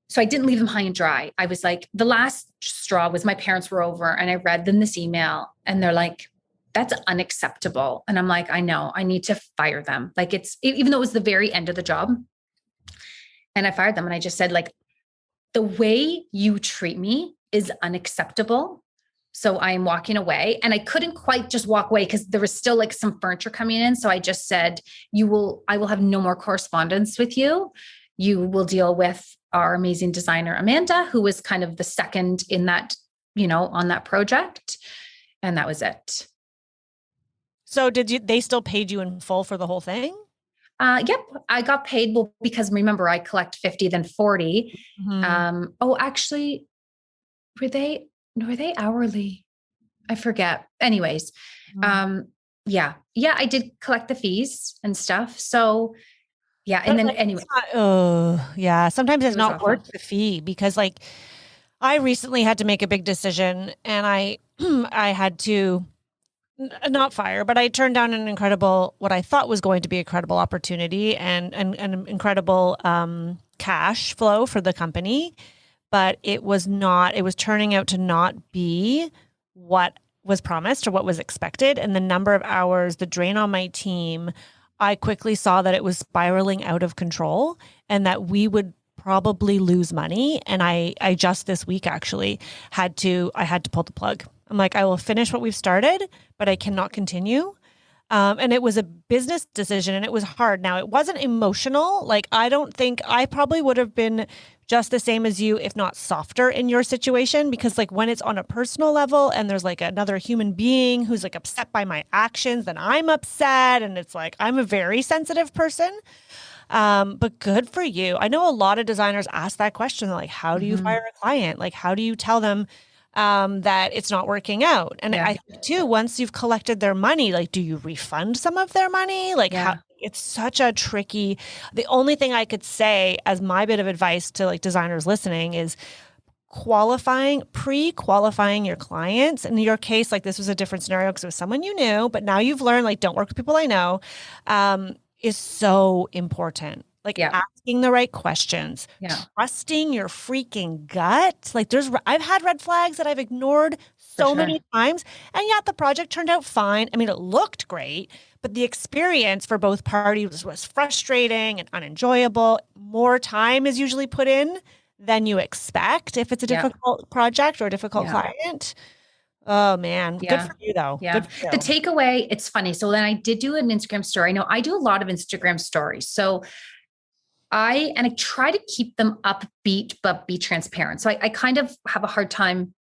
So I didn't leave them high and dry. I was like, the last straw was my parents were over and I read them this email and they're like, that's unacceptable. And I'm like, I know, I need to fire them. Like even though it was the very end of the job. And I fired them. And I just said, like, the way you treat me is unacceptable. So I'm walking away, and I couldn't quite just walk away because there was still like some furniture coming in. So I just said, I will have no more correspondence with you. You will deal with our amazing designer, Amanda, who was kind of the second in that, on that project. And that was it. So they still paid you in full for the whole thing? Yep. I got paid. Well, because remember, I collect 50, then 40. Actually, were they hourly? I forget. Anyways. Yeah, I did collect the fees and stuff. So yeah. And then anyway. Sometimes it's not worth the fee because like I recently had to make a big decision and I had to not fire, but I turned down what I thought was going to be a credible opportunity and an incredible cash flow for the company. But it was turning out to not be what was promised or what was expected. And the number of hours, the drain on my team, I quickly saw that it was spiraling out of control and that we would probably lose money. And I just this week actually I had to pull the plug. I'm like, I will finish what we've started, but I cannot continue. And it was a business decision and it was hard. Now it wasn't emotional. Like, I don't think I probably would have been just the same as you, if not softer in your situation, because like when it's on a personal level and there's like another human being who's like upset by my actions, then I'm upset. And it's like, I'm a very sensitive person. But good for you. I know a lot of designers ask that question. Like, how do you fire a client? Like, how do you tell them that it's not working out? And I think too, once you've collected their money, like, do you refund some of their money? Like it's such a tricky, the only thing I could say as my bit of advice to like designers listening is pre-qualifying your clients. In your case, like this was a different scenario because it was someone you knew, but now you've learned like, don't work with people I know, is so important. Like asking the right questions, trusting your freaking gut. Like I've had red flags that I've ignored so many times. And yet the project turned out fine. I mean, it looked great, but the experience for both parties was frustrating and unenjoyable. More time is usually put in than you expect if it's a difficult project or a difficult client. Oh man. Good for you though. Yeah. The takeaway, it's funny. So then I did do an Instagram story. I know I do a lot of Instagram stories. So I try to keep them upbeat, but be transparent. So I kind of have a hard time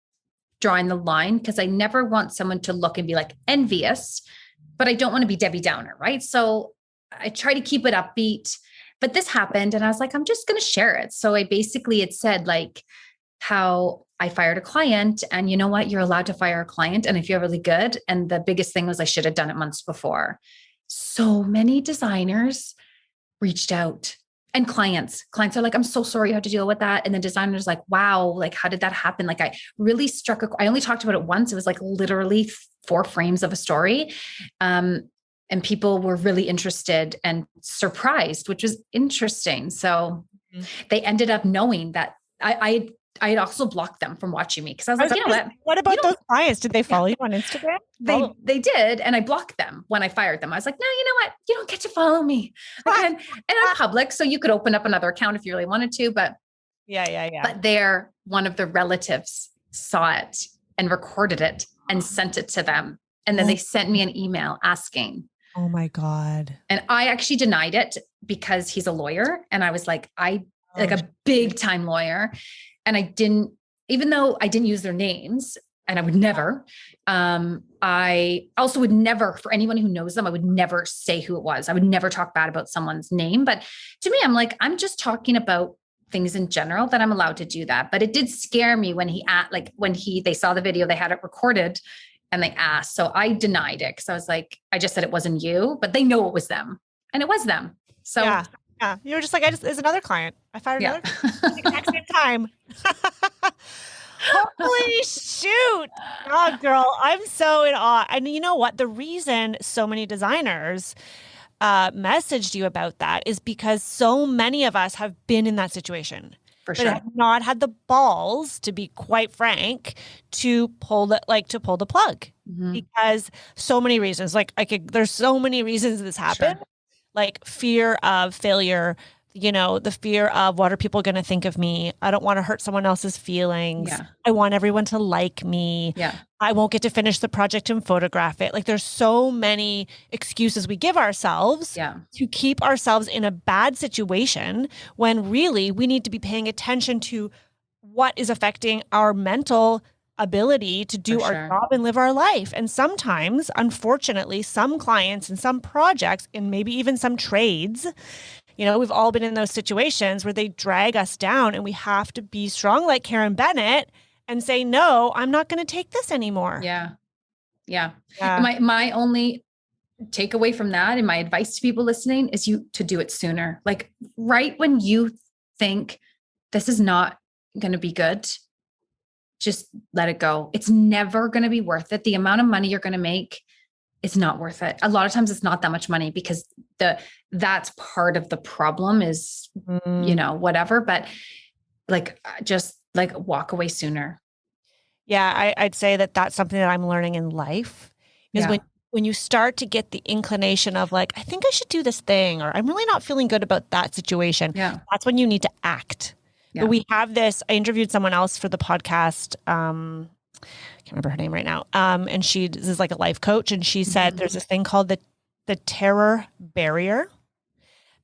drawing the line because I never want someone to look and be like envious, but I don't want to be Debbie Downer. Right. So I try to keep it upbeat, but this happened and I was like, I'm just going to share it. So it said like how I fired a client and you know what, you're allowed to fire a client. And if you're really good. And the biggest thing was I should have done it months before. So many designers reached out. And clients are like, I'm so sorry you had to deal with that. And the designer's like, wow, like, how did that happen? Like, I really I only talked about it once. It was like literally 4 frames of a story. And people were really interested and surprised, which was interesting. So they ended up knowing that I had also blocked them from watching me because I was like, you know what about those clients? Did they follow you on Instagram? They did. And I blocked them when I fired them. I was like, no, you know what? You don't get to follow me. And I'm public. So you could open up another account if you really wanted to, but but one of the relatives saw it and recorded it and sent it to them. And then they sent me an email asking. Oh my God. And I actually denied it because he's a lawyer. And I was like, a big time lawyer. And even though I didn't use their names and I would never, I also would never, for anyone who knows them, I would never say who it was. I would never talk bad about someone's name. But to me, I'm like, I'm just talking about things in general that I'm allowed to do that. But it did scare me when they saw the video, they had it recorded and they asked. So I denied it because I was like, I just said it wasn't you, but they know it was them and it was them. So yeah, you were just like, there's another client. I fired another client at the exact same time. Holy shoot. Oh, girl, I'm so in awe. And you know what? The reason so many designers messaged you about that is because so many of us have been in that situation. For but sure. have not had the balls, to be quite frank, to pull the plug because so many reasons. There's so many reasons this happened. Sure. Like fear of failure, the fear of what are people going to think of me? I don't want to hurt someone else's feelings. Yeah. I want everyone to like me. Yeah. I won't get to finish the project and photograph it. Like there's so many excuses we give ourselves to keep ourselves in a bad situation when really we need to be paying attention to what is affecting our mental ability to do our job and live our life. And sometimes, unfortunately, some clients and some projects and maybe even some trades, we've all been in those situations where they drag us down and we have to be strong like Karin Bennett and say, no, I'm not going to take this anymore. Yeah. My only takeaway from that and my advice to people listening is to do it sooner. Like right when you think this is not going to be good, just let it go. It's never going to be worth it. The amount of money you're going to make is not worth it. A lot of times it's not that much money because that's part of the problem is, whatever, but just walk away sooner. Yeah. I'd say that that's something that I'm learning in life is when you start to get the inclination of I think I should do this thing, or I'm really not feeling good about that situation. Yeah. That's when you need to act. Yeah. But we have this, I interviewed someone else for the podcast. I can't remember her name right now. And she is like a life coach. And she said, there's this thing called the terror barrier.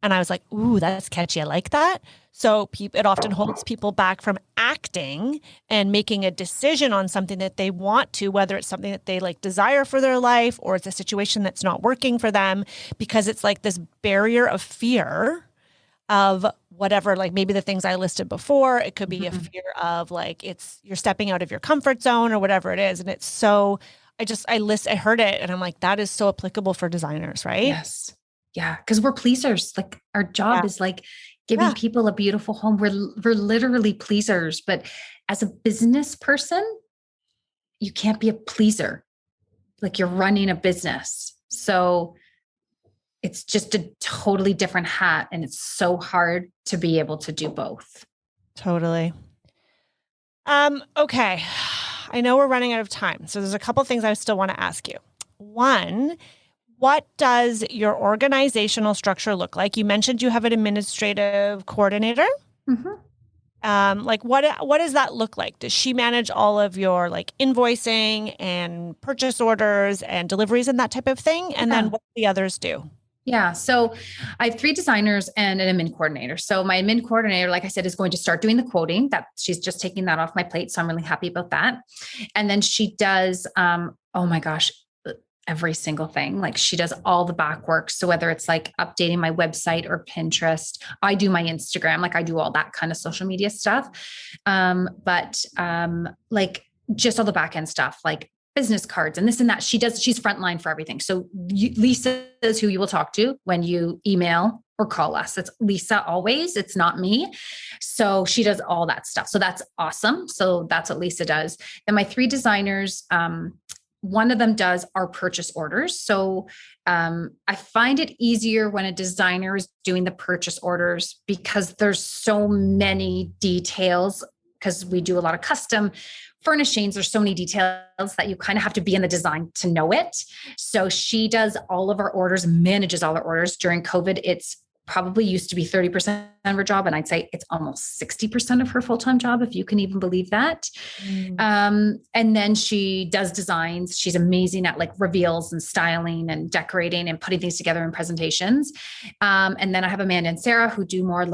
And I was like, ooh, that's catchy. I like that. So it often holds people back from acting and making a decision on something that they want to, whether it's something that they desire for their life or it's a situation that's not working for them, because it's this barrier of fear of whatever, maybe the things I listed before. It could be a fear of you're stepping out of your comfort zone or whatever it is. And it's so, I heard it and I'm like, that is so applicable for designers, right? Yes. Yeah. Cause we're pleasers. Our job is giving people a beautiful home. We're literally pleasers, but as a business person, you can't be a pleaser. You're running a business. So it's just a totally different hat. And it's so hard to be able to do both. Totally. Okay. I know we're running out of time. So there's a couple things I still want to ask you. One, what does your organizational structure look like? You mentioned you have an administrative coordinator. What does that look like? Does she manage all of your invoicing and purchase orders and deliveries and that type of thing? And then what do the others do? Yeah. So I have 3 designers and an admin coordinator. So my admin coordinator, like I said, is going to start doing the quoting. That she's just taking that off my plate. So I'm really happy about that. And then she does, oh my gosh, every single thing. She does all the back work. So whether it's updating my website or Pinterest, I do my Instagram, I do all that kind of social media stuff. But just all the back end stuff, business cards and this and that. She's frontline for everything. So Lisa is who you will talk to when you email or call us. It's Lisa always. It's not me. So she does all that stuff. So that's awesome. So that's what Lisa does. Then my 3 designers, one of them does our purchase orders. So I find it easier when a designer is doing the purchase orders because there's so many details because we do a lot of custom furnishings. There's so many details that you kind of have to be in the design to know it. So she does all of our orders, manages all our orders. During COVID, it's probably used to be 30% of her job. And I'd say it's almost 60% of her full-time job, if you can even believe that. And then she does designs. She's amazing at reveals and styling and decorating and putting things together in presentations. And then I have Amanda and Sarah who do more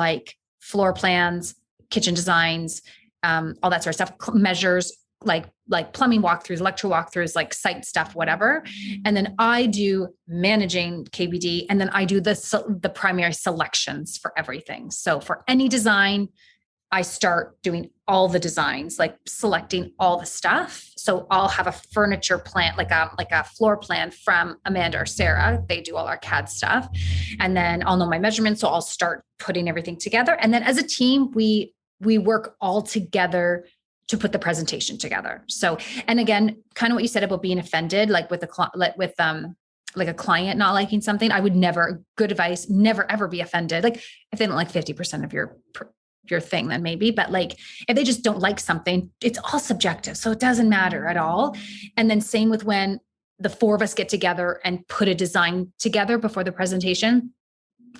floor plans, kitchen designs, all that sort of stuff, measures, plumbing walkthroughs, electro walkthroughs, site stuff, whatever. And then I do managing KBD. And then I do the primary selections for everything. So for any design, I start doing all the designs, selecting all the stuff. So I'll have a furniture plan, like a floor plan from Amanda or Sarah. They do all our CAD stuff. And then I'll know my measurements. So I'll start putting everything together. And then as a team, we work all together to put the presentation together. So, and again, kind of what you said about being offended, with a client not liking something, I would never, good advice, never ever be offended. If they don't like 50% of your your thing then maybe, but like if they just don't like something, it's all subjective. So it doesn't matter at all. And then same with when the four of us get together and put a design together before the presentation,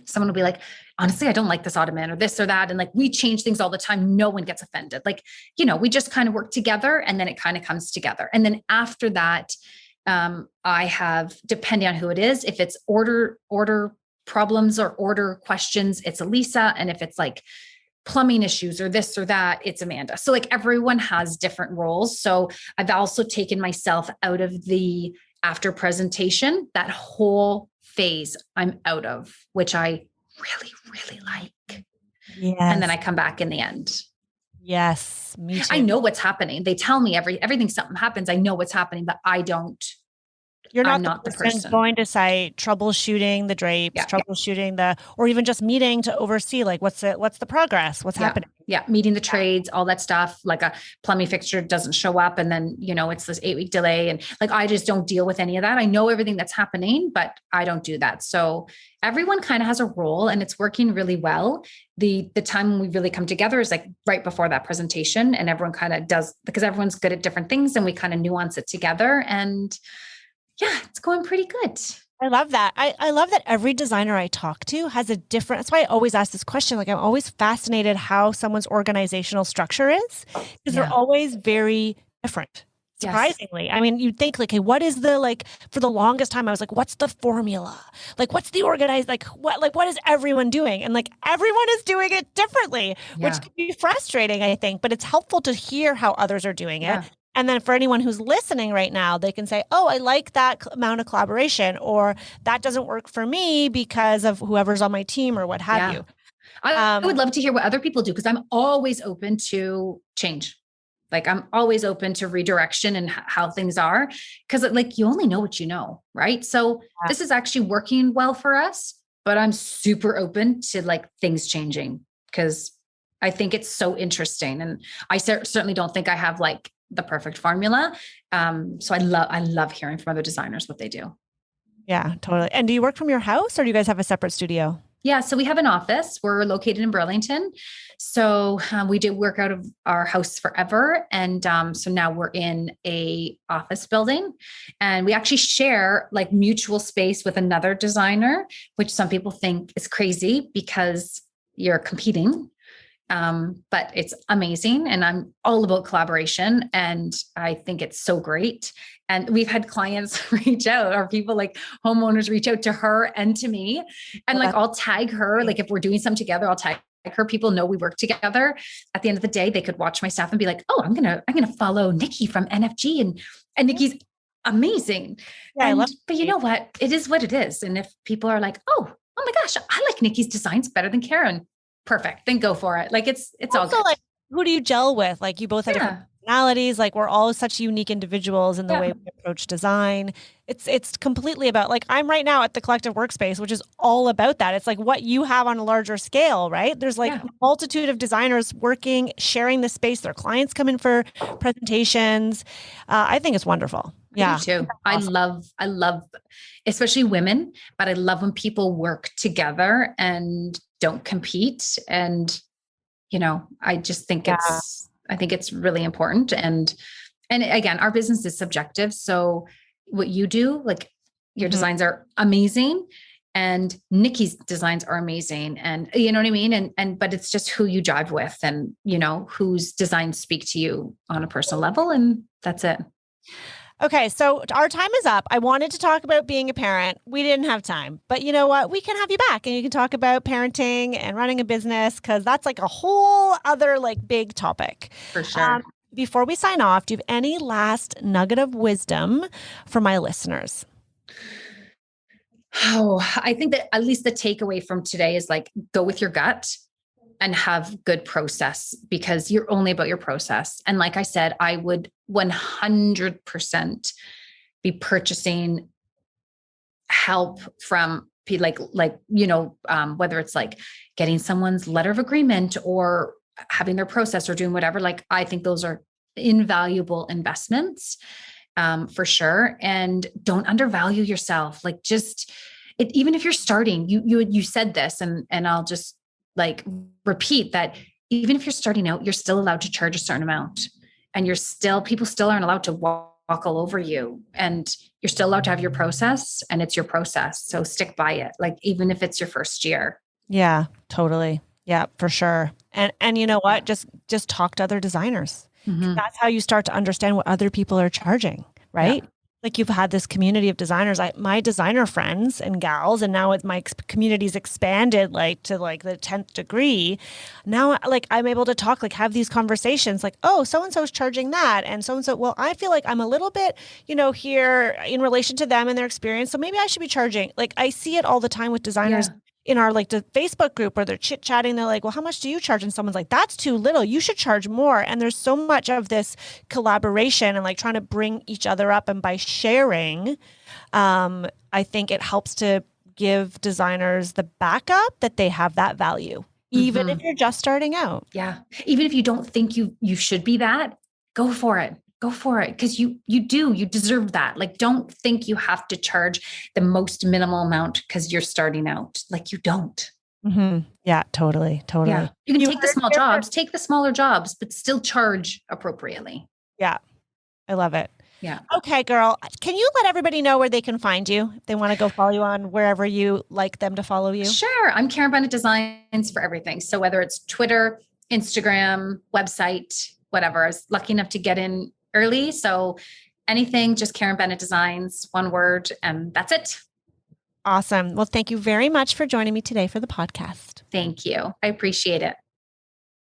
someone will be like, honestly, I don't like this ottoman or this or that. And like, we change things all the time. No one gets offended. Like, we just kind of work together and then it kind of comes together. And then after that, I have, depending on who it is, if it's order problems or order questions, it's Elisa. And if it's like plumbing issues or this or that, it's Amanda. So like everyone has different roles. So I've also taken myself out of the after presentation, that whole phase I'm out of, which I really, really like. Yes. And then I come back in the end. Yes, me too. I know what's happening. They tell me everything, something happens. I know what's happening, but I don't. You're I'm not the person going to say troubleshooting the drapes, troubleshooting or even just meeting to oversee, like, what's the progress, what's happening. Yeah. Meeting the trades, all that stuff, like a plumbing fixture doesn't show up. And then, it's this 8-week delay. And like, I just don't deal with any of that. I know everything that's happening, but I don't do that. So everyone kind of has a role and it's working really well. The time when we really come together is like right before that presentation, and everyone kind of does, because everyone's good at different things and we kind of nuance it together. And yeah, it's going pretty good. I love that. I love that every designer I talk to has a different, that's why I always ask this question. Like, I'm always fascinated how someone's organizational structure is, because they're always very different. Surprisingly. Yes. I mean, you'd think like, hey, what is for the longest time, I was like, what's the formula? Like, what's the organized, what is everyone doing? And like, everyone is doing it differently, which can be frustrating, I think, but it's helpful to hear how others are doing it. And then for anyone who's listening right now, they can say, oh, I like that amount of collaboration, or that doesn't work for me because of whoever's on my team or what have you. I would love to hear what other people do, because I'm always open to change. Like, I'm always open to redirection and how things are, because like, you only know what you know, right? So this is actually working well for us, but I'm super open to like things changing, because I think it's so interesting. And I certainly don't think I have like the perfect formula. So I love hearing from other designers what they do. Yeah, totally. And do you work from your house, or do you guys have a separate studio? Yeah. So we have an office. We're located in Burlington. So we did work out of our house forever. And so now we're in a office building, and we actually share like mutual space with another designer, which some people think is crazy because you're competing. But it's amazing, and I'm all about collaboration, and I think it's so great. And we've had clients reach out, or people like homeowners reach out to her and to me, and like, I'll tag her. Like, if we're doing something together, I'll tag her. People know we work together. At the end of the day, they could watch my stuff and be like, oh, I'm going to follow Nikki from NFG, and Nikki's amazing. Yeah, but you know what? It is what it is. And if people are like, oh my gosh, I like Nikki's designs better than Karin, perfect, then go for it. Like, it's also all good. Like, who do you gel with? Like, you both have different personalities. Like, we're all such unique individuals in the way we approach design. It's completely about, like, I'm right now at the Collective Workspace, which is all about that. It's like what you have on a larger scale, right? There's like a multitude of designers working, sharing the space. Their clients come in for presentations. I think it's wonderful. Yeah. Me too. Awesome. I love, especially women, but I love when people work together and don't compete. And, I just think it's really important. And again, our business is subjective. So what you do, like, your designs are amazing, and Nikki's designs are amazing. And you know what I mean? But it's just who you jive with, and, whose designs speak to you on a personal level. And that's it. Okay, so our time is up. I wanted to talk about being a parent. We didn't have time, but you know what? We can have you back, and you can talk about parenting and running a business, because that's like a whole other like big topic. For sure. Before we sign off, do you have any last nugget of wisdom for my listeners? Oh, I think that at least the takeaway from today is like, go with your gut and have good process, because you're only about your process. And like I said, I would 100% be purchasing help from whether it's like getting someone's letter of agreement or having their process or doing whatever. Like, I think those are invaluable investments, for sure. And don't undervalue yourself. Like, even if you're starting, you said this, and I'll just like repeat that even if you're starting out, you're still allowed to charge a certain amount, and people still aren't allowed to walk all over you, and you're still allowed to have your process, and it's your process. So stick by it. Like, even if it's your first year. Yeah, totally. Yeah, for sure. And you know what? Just talk to other designers. That's how you start to understand what other people are charging, right? Yeah. Like, you've had this community of designers, my designer friends and gals, and now my community's expanded like to like the 10th degree. Now, like, I'm able to talk, like, have these conversations like, oh, so-and-so is charging that. And so-and-so, well, I feel like I'm a little bit, here in relation to them and their experience. So maybe I should be charging. Like, I see it all the time with designers in our like the Facebook group where they're chit chatting. They're like, well, how much do you charge? And someone's like, that's too little. You should charge more. And there's so much of this collaboration and like trying to bring each other up. And by sharing, I think it helps to give designers the backup that they have that value, even if you're just starting out. Yeah. Even if you don't think you should be that, go for it. Go for it. Cause you deserve that. Like, don't think you have to charge the most minimal amount because you're starting out. Like, you don't. Yeah, totally. Yeah. You can take the small jobs, take the smaller jobs, but still charge appropriately. Yeah. I love it. Yeah. Okay, girl. Can you let everybody know where they can find you if they want to go follow you on wherever you like them to follow you? Sure. I'm Karin Bennett Designs for everything. So whether it's Twitter, Instagram, website, whatever. I was lucky enough to get in early. So anything, just Karin Bennett Designs, one word, and that's it. Awesome. Well, thank you very much for joining me today for the podcast. Thank you. I appreciate it.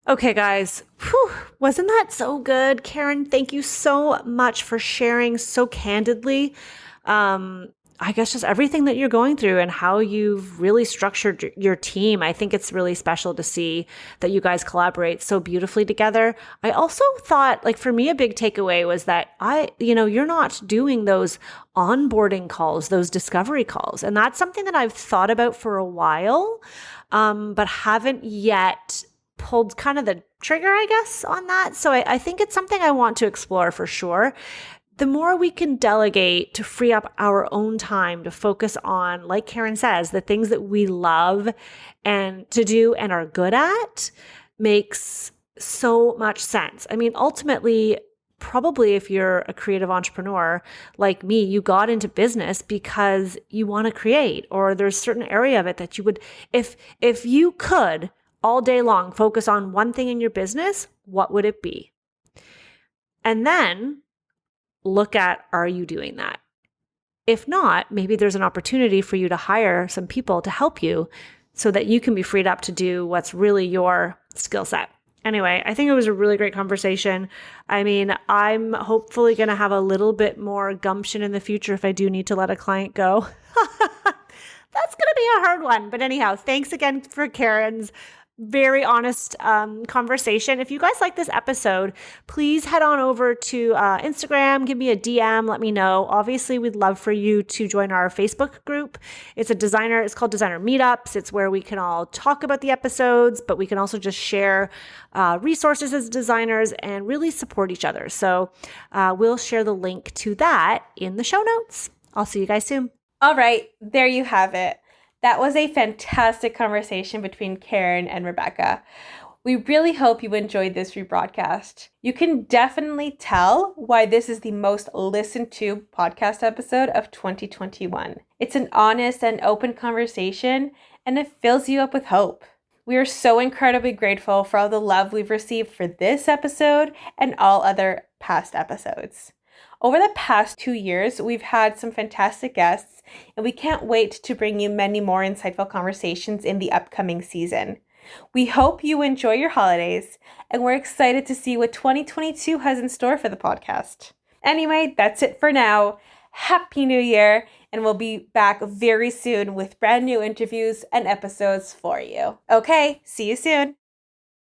Okay, guys. Whew, wasn't that so good? Karin, thank you so much for sharing so candidly. I guess just everything that you're going through and how you've really structured your team. I think it's really special to see that you guys collaborate so beautifully together. I also thought, like, for me, a big takeaway was that you're not doing those onboarding calls, those discovery calls. And that's something that I've thought about for a while, but haven't yet pulled kind of the trigger, I guess, on that. So I think it's something I want to explore for sure. The more we can delegate to free up our own time to focus on, like Karin says, the things that we love and to do and are good at makes so much sense. I mean, ultimately, probably if you're a creative entrepreneur like me, you got into business because you want to create, or there's a certain area of it that you would, if you could all day long focus on one thing in your business, what would it be? And then look at, are you doing that? If not, maybe there's an opportunity for you to hire some people to help you so that you can be freed up to do what's really your skill set. Anyway, I think it was a really great conversation. I mean, I'm hopefully going to have a little bit more gumption in the future if I do need to let a client go. That's going to be a hard one. But anyhow, thanks again for Karin's very honest conversation. If you guys like this episode, please head on over to Instagram, give me a DM, let me know. Obviously, we'd love for you to join our Facebook group. It's called Designer Meetups. It's where we can all talk about the episodes, but we can also just share resources as designers and really support each other. So we'll share the link to that in the show notes. I'll see you guys soon. All right, there you have it. That was a fantastic conversation between Karin and Rebecca. We really hope you enjoyed this rebroadcast. You can definitely tell why this is the most listened to podcast episode of 2021. It's an honest and open conversation, and it fills you up with hope. We are so incredibly grateful for all the love we've received for this episode and all other past episodes. Over the past 2 years, we've had some fantastic guests, and we can't wait to bring you many more insightful conversations in the upcoming season. We hope you enjoy your holidays, and we're excited to see what 2022 has in store for the podcast. Anyway, that's it for now. Happy New Year, and we'll be back very soon with brand new interviews and episodes for you. Okay, see you soon.